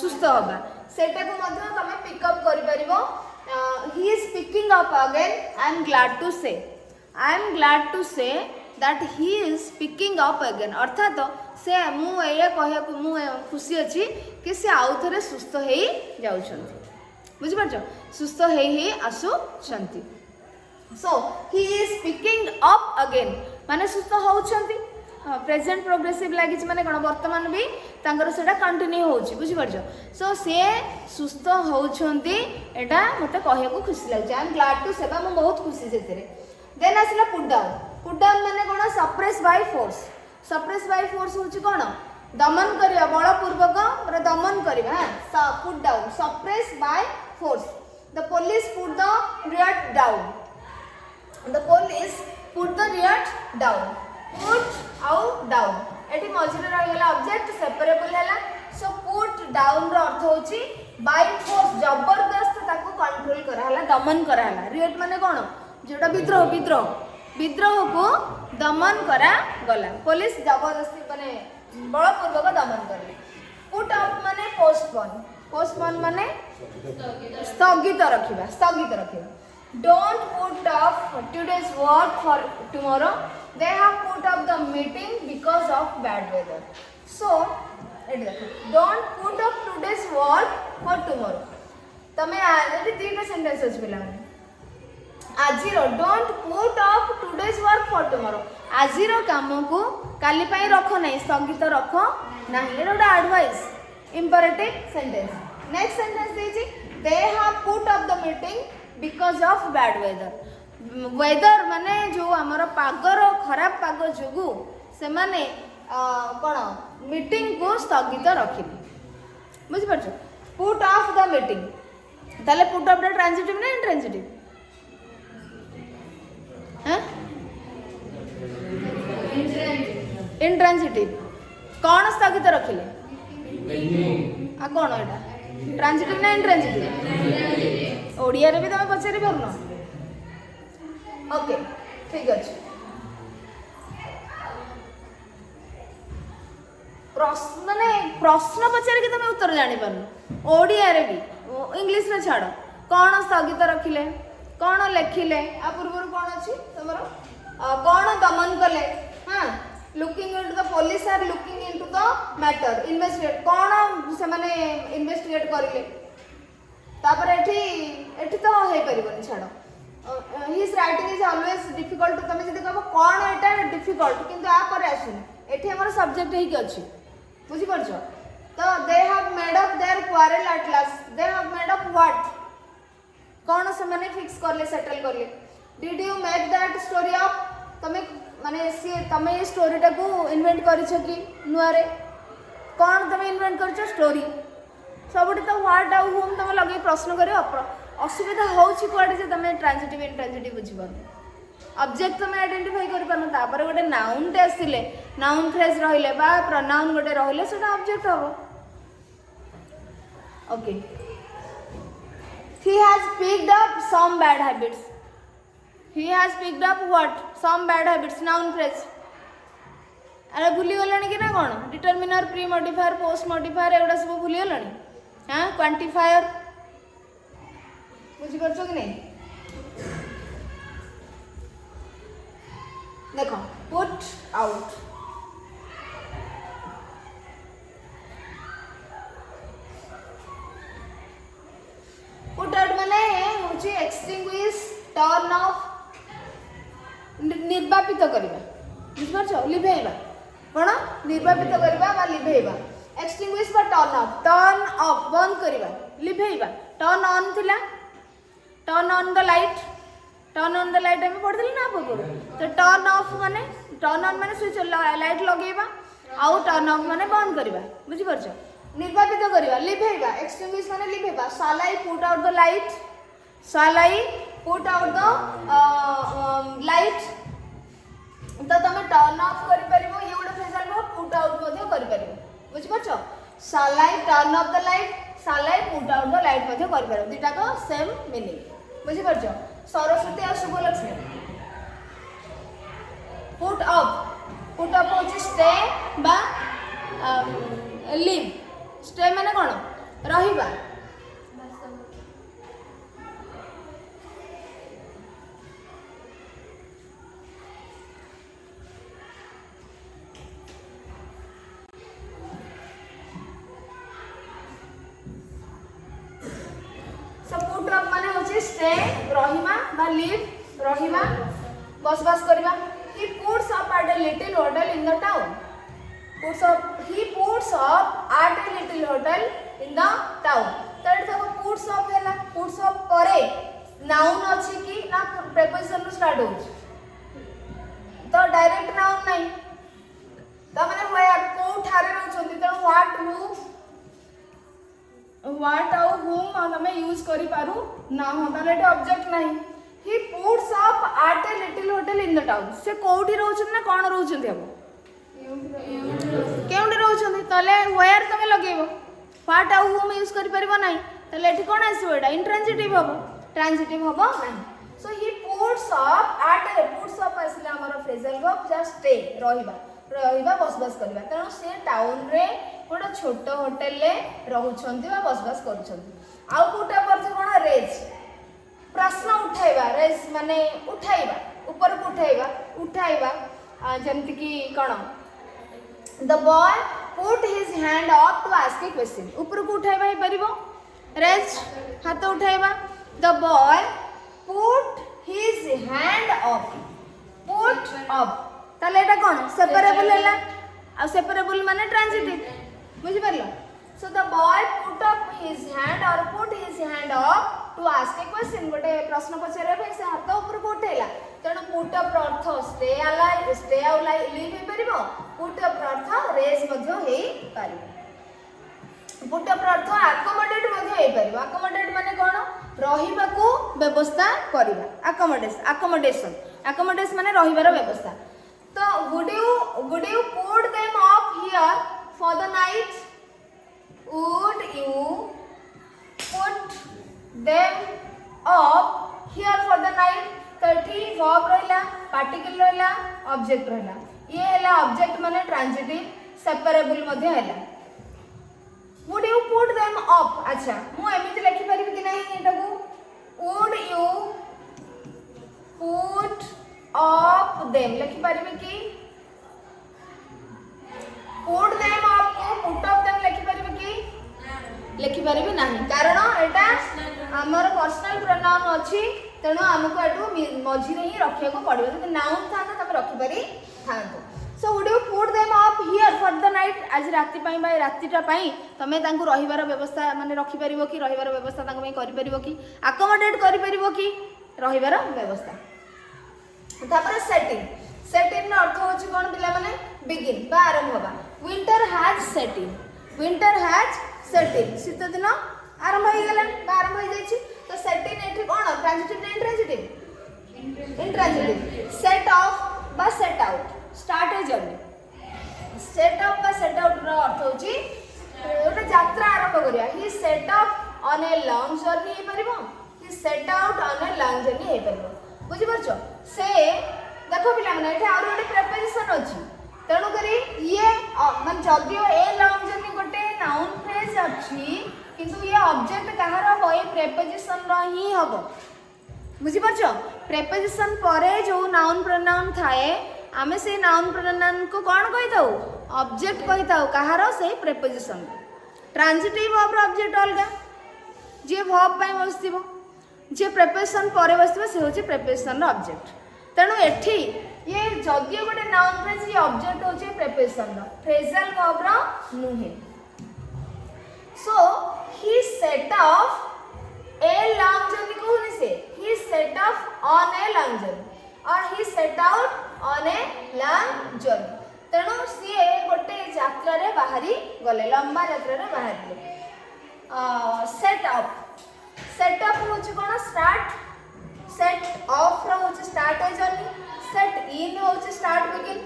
सुस्थ हबा सेटा को मध्य तमे पिकअप करि परिबो he is picking up again I am glad to say that he is picking up again अर्थात से मु एया कहया को मु खुशी अछि कि से आउ थरे सुस्थ हेई जाउछंती बुझि परछो सुस्थ हेई आसु छंती so he is picking up again माने सुस्थ होउछंती प्रेजेंट प्रोग्रेसिव लगी माने कोन वर्तमान भी तांकर सेटा कंटिन्यू होउची बुझि परछो सो से सुस्थ होउछंती एटा मते कहया को खुशी लागै आई एम ग्लैड टू सेबा म बहुत खुशी सेतरे देन आसला पुट डाउन माने कोन सप्रेस बाय फोर्स होउची कोन दमन करिया बलपूर्वक रे दमन करिवा हां put down suppress by force the police put the riot down put out down एटी मझिरे रही गला ऑब्जेक्ट सेपरेबल हैला सो पुट डाउन रो अर्थ होची बाय फोर्स जबरदस्त ताको कंट्रोल करा हला दमन करा हला रिएट माने कोन जोटा विद्रोह को दमन करा गला पुलिस जबरदस्ती माने बलपूर्वक दमन करले पुट अप माने पोस्टपोन माने स्थगित रखिबा don't put off today's work for tomorrow they have put up the meeting because of bad weather so don't put up today's work for tomorrow तमे एटी तीनटा सेंटेंस अछि पिला आजिरो don't put off today's work for tomorrow आजिरो काम को काली पई रखो नै स्थगित रखो नाही एटा advice imperative sentence next sentence देछि they have put up the meeting because of bad weather माने जो आमर पागर खराब पाग जोगु से माने कोन मीटिंग को स्थगित रखिले बुझि परछो पुट ऑफ द मीटिंग ताले पुट ऑफ द ट्रांजिटिव ना इंट्रांजिटिव हैं इंट्रांजिटिव कोन स्थगित रखिले आ कोन एटा ट्रांजिटिव ना इंट्रांजिटिव ओडिया रे भी तमे पछारी परनो ओके ठीक अछि प्रश्न पचारे कि तमे उत्तर जानि परनो ओडिया रे भी इंग्लिश रे छाड़ो कोन स्थगित रखिले कोन लेखिले आ पूर्व कोन अछि तमरो कोन दमन कले हां looking into the police are looking into the matter investigate कोन से माने इन्वेस्टिगेट करिले तापर एठी तो हे परिबनी छाड़ो his writing is always difficult तमे जदी कहबो कोन एटा डिफिकल्ट किंतु आ पर आसुनी एठी हमर सब्जेक्ट हे कि अछि बुझी परछो तो they have made up their quarrel at last they have made up what कौन से माने फिक्स करले सेटल करले did you make that story up तमे माने सी तमे ये स्टोरी टा को इन्वेंट करिछो कि नुआरे कौन तमे इन्वेंट करिछो स्टोरी सबुठी तो व्हाट आउ होम तमे लगे प्रश्न करियो असुविधा होउछि कोड जे तमे ट्रांजिटिव इंट्रांजिटिव बुझिबो ऑब्जेक्ट तमे आइडेंटिफाई करि पानो तापर गोटे नाउन टे आसिले नाउन फ्रेज रहिले बा प्रोनाउन गोटे रहिले सेटा ऑब्जेक्ट हबो okay he has picked up some bad habits he has picked up what some bad habits noun phrase अरे भूली गलानी कि ना कौन determiner pre modifier post modifier एगुड़ा सब भूली गलानी हाँ क्वांटिफायर बुझी परछो कि नहीं देखो पुट आउट पुट आउट माने होची एक्सटिंग्विश टर्न ऑफ निर्वापित करबा बुझ परछो लिभेइबा कोन निर्वापित करबा बा लिभेइबा एक्सटिंग्विश बा टर्न ऑफ बंद करबा लिभेइबा टर्न ऑन थिला टर्न ऑन द लाइट हम पढ़िदिल ना पूर्व तो टर्न ऑन माने स्विच लाइट लगेबा आउ टर्न ऑफ माने बंद करबा बुझि परछो निर्वापित करबा लिभेइबा एक्सटिंग्विश माने लिभेइबा shall I put out the light shall I put out the light तो तमे टर्न ऑफ करि परिबो ये गोटे फ्रेज आलो पुट आउट मध्ये करि परिबो बुझि परछो shall I turn off the light shall I put out the light मध्ये करि परिबो दिटा को सेम मीनिंग बुझि परछो सरस्वती और शुभलक्ष्मी पुट अप होची स्टे बा लिव स्टे माने कोन रहिबा पुट अप माने होची स्टे रहिबा बा लिव रहिबा बसबास करबा he puts up at a little hotel in the town he puts up at a little hotel in the town तड सब puts up हैला puts up करे नाउन अछि कि ना प्रीपोजिशन नु स्टार्ट होछ तो डायरेक्ट नाउन नहीं त माने होया को ठारे रहउछंती त व्हाट आउ whom हमें यूज करि पारू ना हो ताले ऑब्जेक्ट नहीं he puts up at a little hotel in the town से कोठी रहउछन ना कोन रहउछन अब केउंडी रहउछन तले where तमे लगेबो व्हाट आउ whom यूज करि परिबो नाही तले एठी कोन आसीबो एटा इंट्रांजिटिव हबो ट्रांजिटिव हबो नाही सो he puts up आसीला हमर फ्रेजल वर्ब जस्ट स्टे रहिबा बसबास करबा तनो से टाउन रे गोटा छोट होटल ले रहउछंती बा बसबास करूछंती आउ कोटा पर जे कोन रेज प्रश्न उठाइबा रेज माने उठाइबा ऊपर को उठाइबा जेमति कि कोन the boy put his hand up to ask a question ऊपर को उठाइबा हे परिबो रेज हाथ उठाइबा the boy put his hand up put up ताले एटा कोन सेपरेबल हैला आ सेपरेबल माने ट्रांजिटिव बुझि परलो so the boy put up his hand और put his hand up to ask a question गोटे प्रश्न पचारे भाई से हाथ ऊपर को उठेला तेणु पुट अप अर्थ स्टे आउ लिव हे परिबो पुट अप अर्थ रेज मध्ये हे परिबो पुट अप अर्थ अकोमोडेट मध्ये हे परिबो अकोमोडेट माने कोन रहिबा को व्यवस्था करबा अकोमोडेशन माने रहिबार व्यवस्था तो would you put them up here for the night would you put them up here for the night तठी verb रहला पार्टिकल रहला ऑब्जेक्ट रहला ये हैला ऑब्जेक्ट माने ट्रांजिटिव सेपरेबल मध्ये हैला would you put them up अच्छा मु एमिति लिखि परिबि कि नाही एटा को would you put up them लिखि परिबि कि put them up को put up them लिखि परिबि कि लिखि परिबि नाही कारण एटा हमर पर्सनल प्रोनाउन अछि तेणु हमको एटू मझिरे ही रखिया को पड़िबो जदि नाउन था तबे रखि परि थांतो so would you put them up here for the night आज राति पई बा रातिटा पई तमे तांको रहिबार व्यवस्था माने रखि परिबो कि रहिबार व्यवस्था तांको पई करि परिबो कि अकोमोडेट करि परिबो कि रहिबार व्यवस्था तापर सेटिंग नो अर्थ होची कोन पिला माने बिगिन बा आरंभ होबा विंटर हैज सेटिंग शीत दिन आरंभ हो गेला बा आरंभ हो जाईची तो सेटिंग एठी कोन ट्रांजिटिव ना इंट्रांजिटिव सेट ऑफ बा set out start a journey set up बा सेट आउट रो अर्थ होची ओटा यात्रा आरंभ करिया he set up on a long journey हे परिबो he set out on a long journey हे परिबो बुझि परछो से देखो पिला माने एठी आरो ओटे प्रीपोजिशन अछि तेणु करी ये मन जदियो ए लॉन्ग जर्नी गोटे नाउन फ्रेज अछि किंतु ये ऑब्जेक्ट कहार हो ए प्रीपोजिशन रो ही हबो बुझि परछो प्रीपोजिशन परे जो नाउन प्रोनाउन थाए आमे से नाउन प्रोनाउन को कोन कहि दउ ऑब्जेक्ट कहि दउ कहार से प्रीपोजिशन ट्रांजिटिव वर्ब रो ऑब्जेक्ट अलगा जे वर्ब पय बसतिबो जे प्रीपोजिशन परे बसतिबो से होची प्रीपोजिशन रो ऑब्जेक्ट तेणु एठी ये जदियो गोटे नाउन फ्रेज ये ऑब्जेक्ट होची प्रीपोजिशन रो फ्रेजल वर्ब रो नुहे so he set off a long journey कहूनी से he set off on a long journey और he set out on a long journey तेणु सी गोटे यात्रा रे बाहरी गले लंबा यात्रा रे बाहरिले सेट अप होची कोन स्टार्ट सेट ऑफ रो होची स्टार्ट ए जर्नी सेट इन होची स्टार्ट बिगिन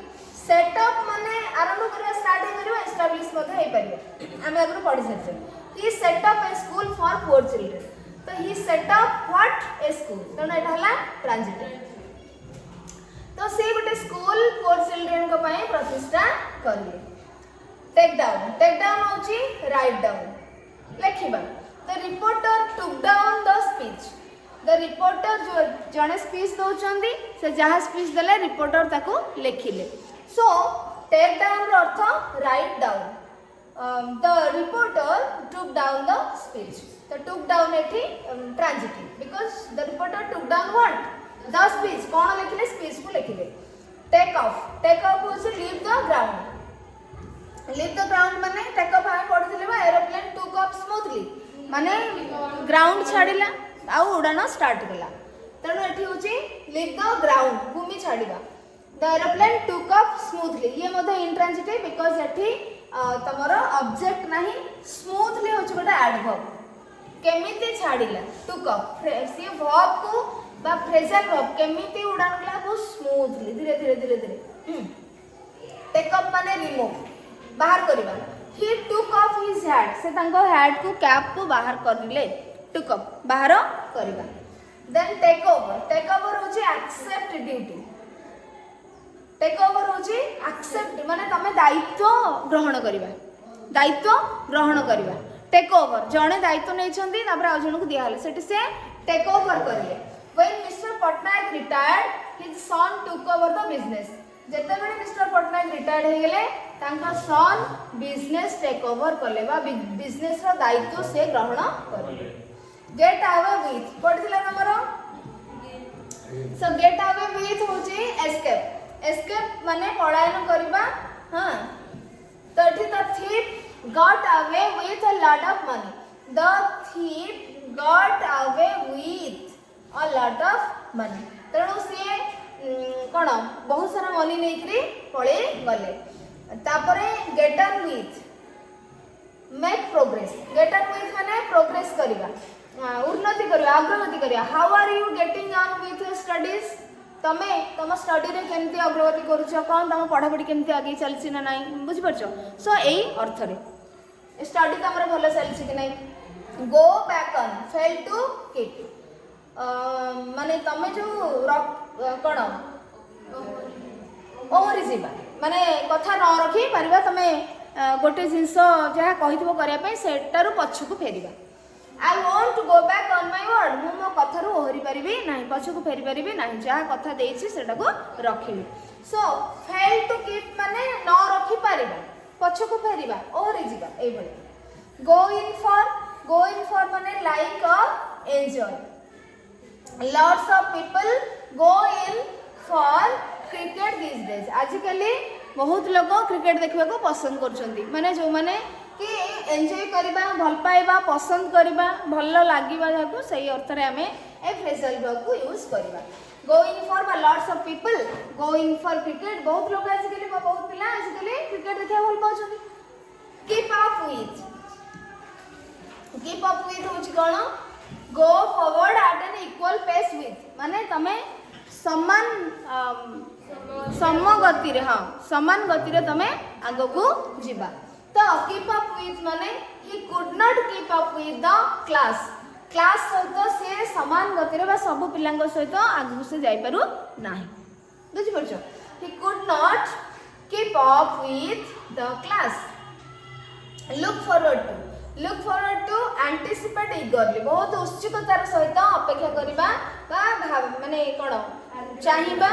सेट अप माने आरंभ करिया स्टार्ट हे करियो एस्टैब्लिश मते हे परियो हम अगर पढि सके he set up a school for poor children तो he set up what a school तेणु एटा हला ट्रांजिटिव तो से गोटे स्कूल पुअर चिल्ड्रन को पय प्रतिष्ठा करिले टेक डाउन होची राइट डाउन लेखिबा the reporter took down the speech the reporter जो जने स्पीच दउचंदी से जहा स्पीच देले रिपोर्टर ताको लेखिले सो टेक डाउन रो अर्थ write down the reporter took down the speech तो टुक डाउन एठी transitive because the reporter took down what the speech कोन लेखिले स्पीच को लेखिले टेक ऑफ होची लीव द ग्राउंड माने टेक ऑफ आमे पढिथिले बा एरोप्लेन टुक ऑफ स्मूथली माने ग्राउंड छाडिला आ उड़ान स्टार्ट कला तेणु एठी होची लीव द ग्राउंड भूमि छाडिबा the aeroplane took off smoothly ये मध्ये इंट्रांजिटिव बिकॉज़ एठी तमरो ऑब्जेक्ट नाही स्मूथली होची गोटे एडवर्ब केमिति छाडिला टुक ऑफ सी वर्ब को बा फ्रेजल वर्ब केमिति उड़ान कला को स्मूथली धीरे धीरे टेक ऑफ माने रिमूव बाहर करबा ही टुक ऑफ हिज हैट से तांको हैट को कैप को बाहर करले टुक ऑफ बाहर करबा देन टेक ओवर होची एक्सेप्ट ड्यूटी टेक ओवर होची एक्सेप्ट माने तमे दायित्व ग्रहण करबा टेक ओवर जणे दायित्व नै छंदी तापर आ जणो को दिया हले सेठी से टेक ओवर करले when mister Patnaik retired his son took over the business जेते बेले मिस्टर पटनायक रिटायर्ड हे गेले तांका सन बिजनेस टेक ओवर करले बा बिजनेस रो दायित्व से ग्रहण करले गेट अवे विथ पढिला number so get away with होची एस्केप माने पलायन करबा हां तो एठी the thief got away with a lot of money the thief got away with a lot of money तेणु सी कोन बहुत सारा मनी नेकरी पळे गले तापरे get on with make progress get on with माने प्रोग्रेस करबा उन्नति करिया अग्रगति करिया how are you getting on with your studies तमे तम स्टडी रे केमती अग्रगति करूछ कोन तम पढापढी केमती आगे चलछि ना नाही बुझि परछो सो एई अर्थ रे स्टडी तमरे भलो चलछि कि नाही go back on fail to keep माने तमे जो कोन ओहरी जीवा माने कथा न रखी परिबा तमे गोटे जिंस जहा कहितबो करिया पई सेटारु पछकु फेरिबा I want to go back on my word मु मो कथारु ओहरी परिबी नाही पछकु फेरि परिबी नाही जहा कथा देछि सेटा को रखिबी सो फेल टू कीप माने न रखी परिबा पछकु फेरिबा ओहरी जीवा एई भली गो इन फॉर माने like a enjoy lots of people go in for cricket this days आजिकली बहुत लोग क्रिकेट देखा पसंद कर माने जो माने कि एंजॉय करबा भल पाइबा पसंद करबा भल लागिबा जाको सही अर्थ रे हमें ए फ्रेजल वर्ब को यूज करबा गोइंग फॉर बा lots of people going for cricket बहुत लोग आजिकली बहुत पिला आजिकली क्रिकेट देखा भल पाउछन कीप अप विथ होची कोन go forward at an equal pace with माने तमे समान समगति रे हां समान गति रे तमे आगो को जिबा तो कीप अप विथ माने ही could not keep up with the class सहित से समान गति रे बा सब पिलांग सहित आगु से जाई पारु नाही बुझि परछो he could not keep up with the class look forward to anticipate eagerly बहुत उत्सुकतार सहित अपेक्षा करबा बा माने कोन चाहिबा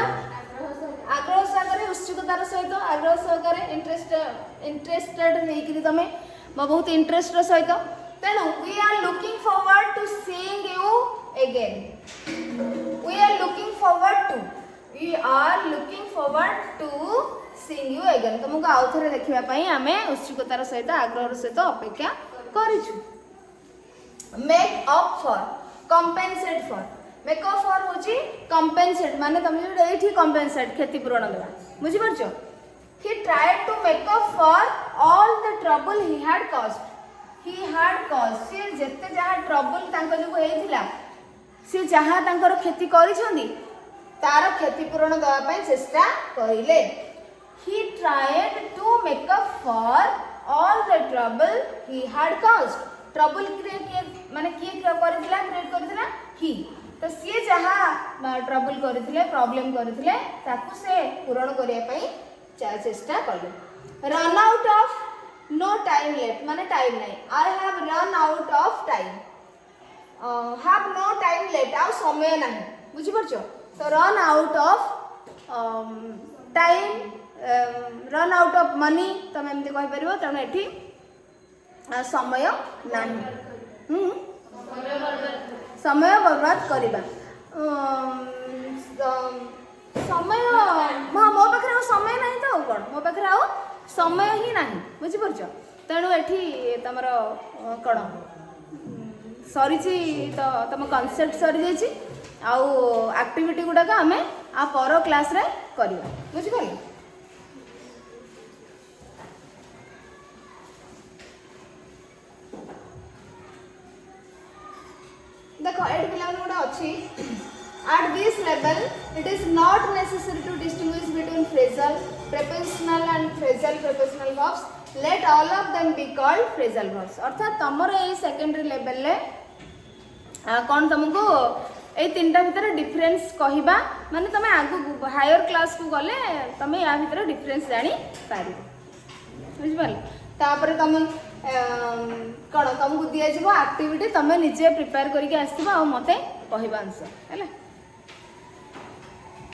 आग्रह सहकारे उत्सुकतार सहित आग्रह सहकारे इंटरेस्टेड हेकि तमे बहुत इंटरेस्ट सहित तेणु we are looking forward to seeing you again we are looking forward to seeing you again तुमको आउ थरे देखिबा पई आमे उत्सुकतार सहित आग्रह सहित अपेक्षा करिछु make up for compensate for make up for होची कंपेंसेट माने तुम जो एठी कंपेंसेट क्षतिपूरण देबा बुझि परछो he tried to make up for all the trouble he had caused से जेते जहा ट्रबल तांको जो हेइथिला से जहा तांकर क्षति करिसंदी तार क्षतिपूरण देबा पई चेष्टा करिले he tried to make up for all the trouble he had caused trouble create माने किए क्रिएट करथिला ही तो सी जहाँ ट्रबल करथिले प्रॉब्लम करथिले ताकू से पूरण करिया पई चेष्टा करले run out of no time left माने टाइम नहीं I have run out of time have no time left आ समय नहीं बुझि परछो तो run out of time run out of money तमे एमती कहि परिबो तने एठी समय नहीं समय बर्बाद करबा समय हाँ मो पाखे समय नहीं तो कौन मो पाखे आ समय ही नहीं बुझी परछ तेणु एठी तमर कौन सरी तो तुम कनसेप्ट सरी जाइए आउ एक्टिविटी गुड़ाक आम आ पर क्लास रे करवा बुझिपारे देखो एट पिला गोटे अच्छी at this level it is not necessary to distinguish between phrasal prepositional and phrasal prepositional verbs let all of them be called phrasal verbs अर्थात तमर ए सेकेंडरी लेवल ले कौन तुमको ए तीनटा भितर डिफरेंस कहिबा माने तमे आगु हायर क्लास को गले तमे या भितर डिफरेंस जानी पारि बुझ पाले तापर तमे कौन तुमको दिया जिवो एक्टिविटी तमे निजे प्रिपेयर करके आसीबा आ मते कहिबा आंसर हैला।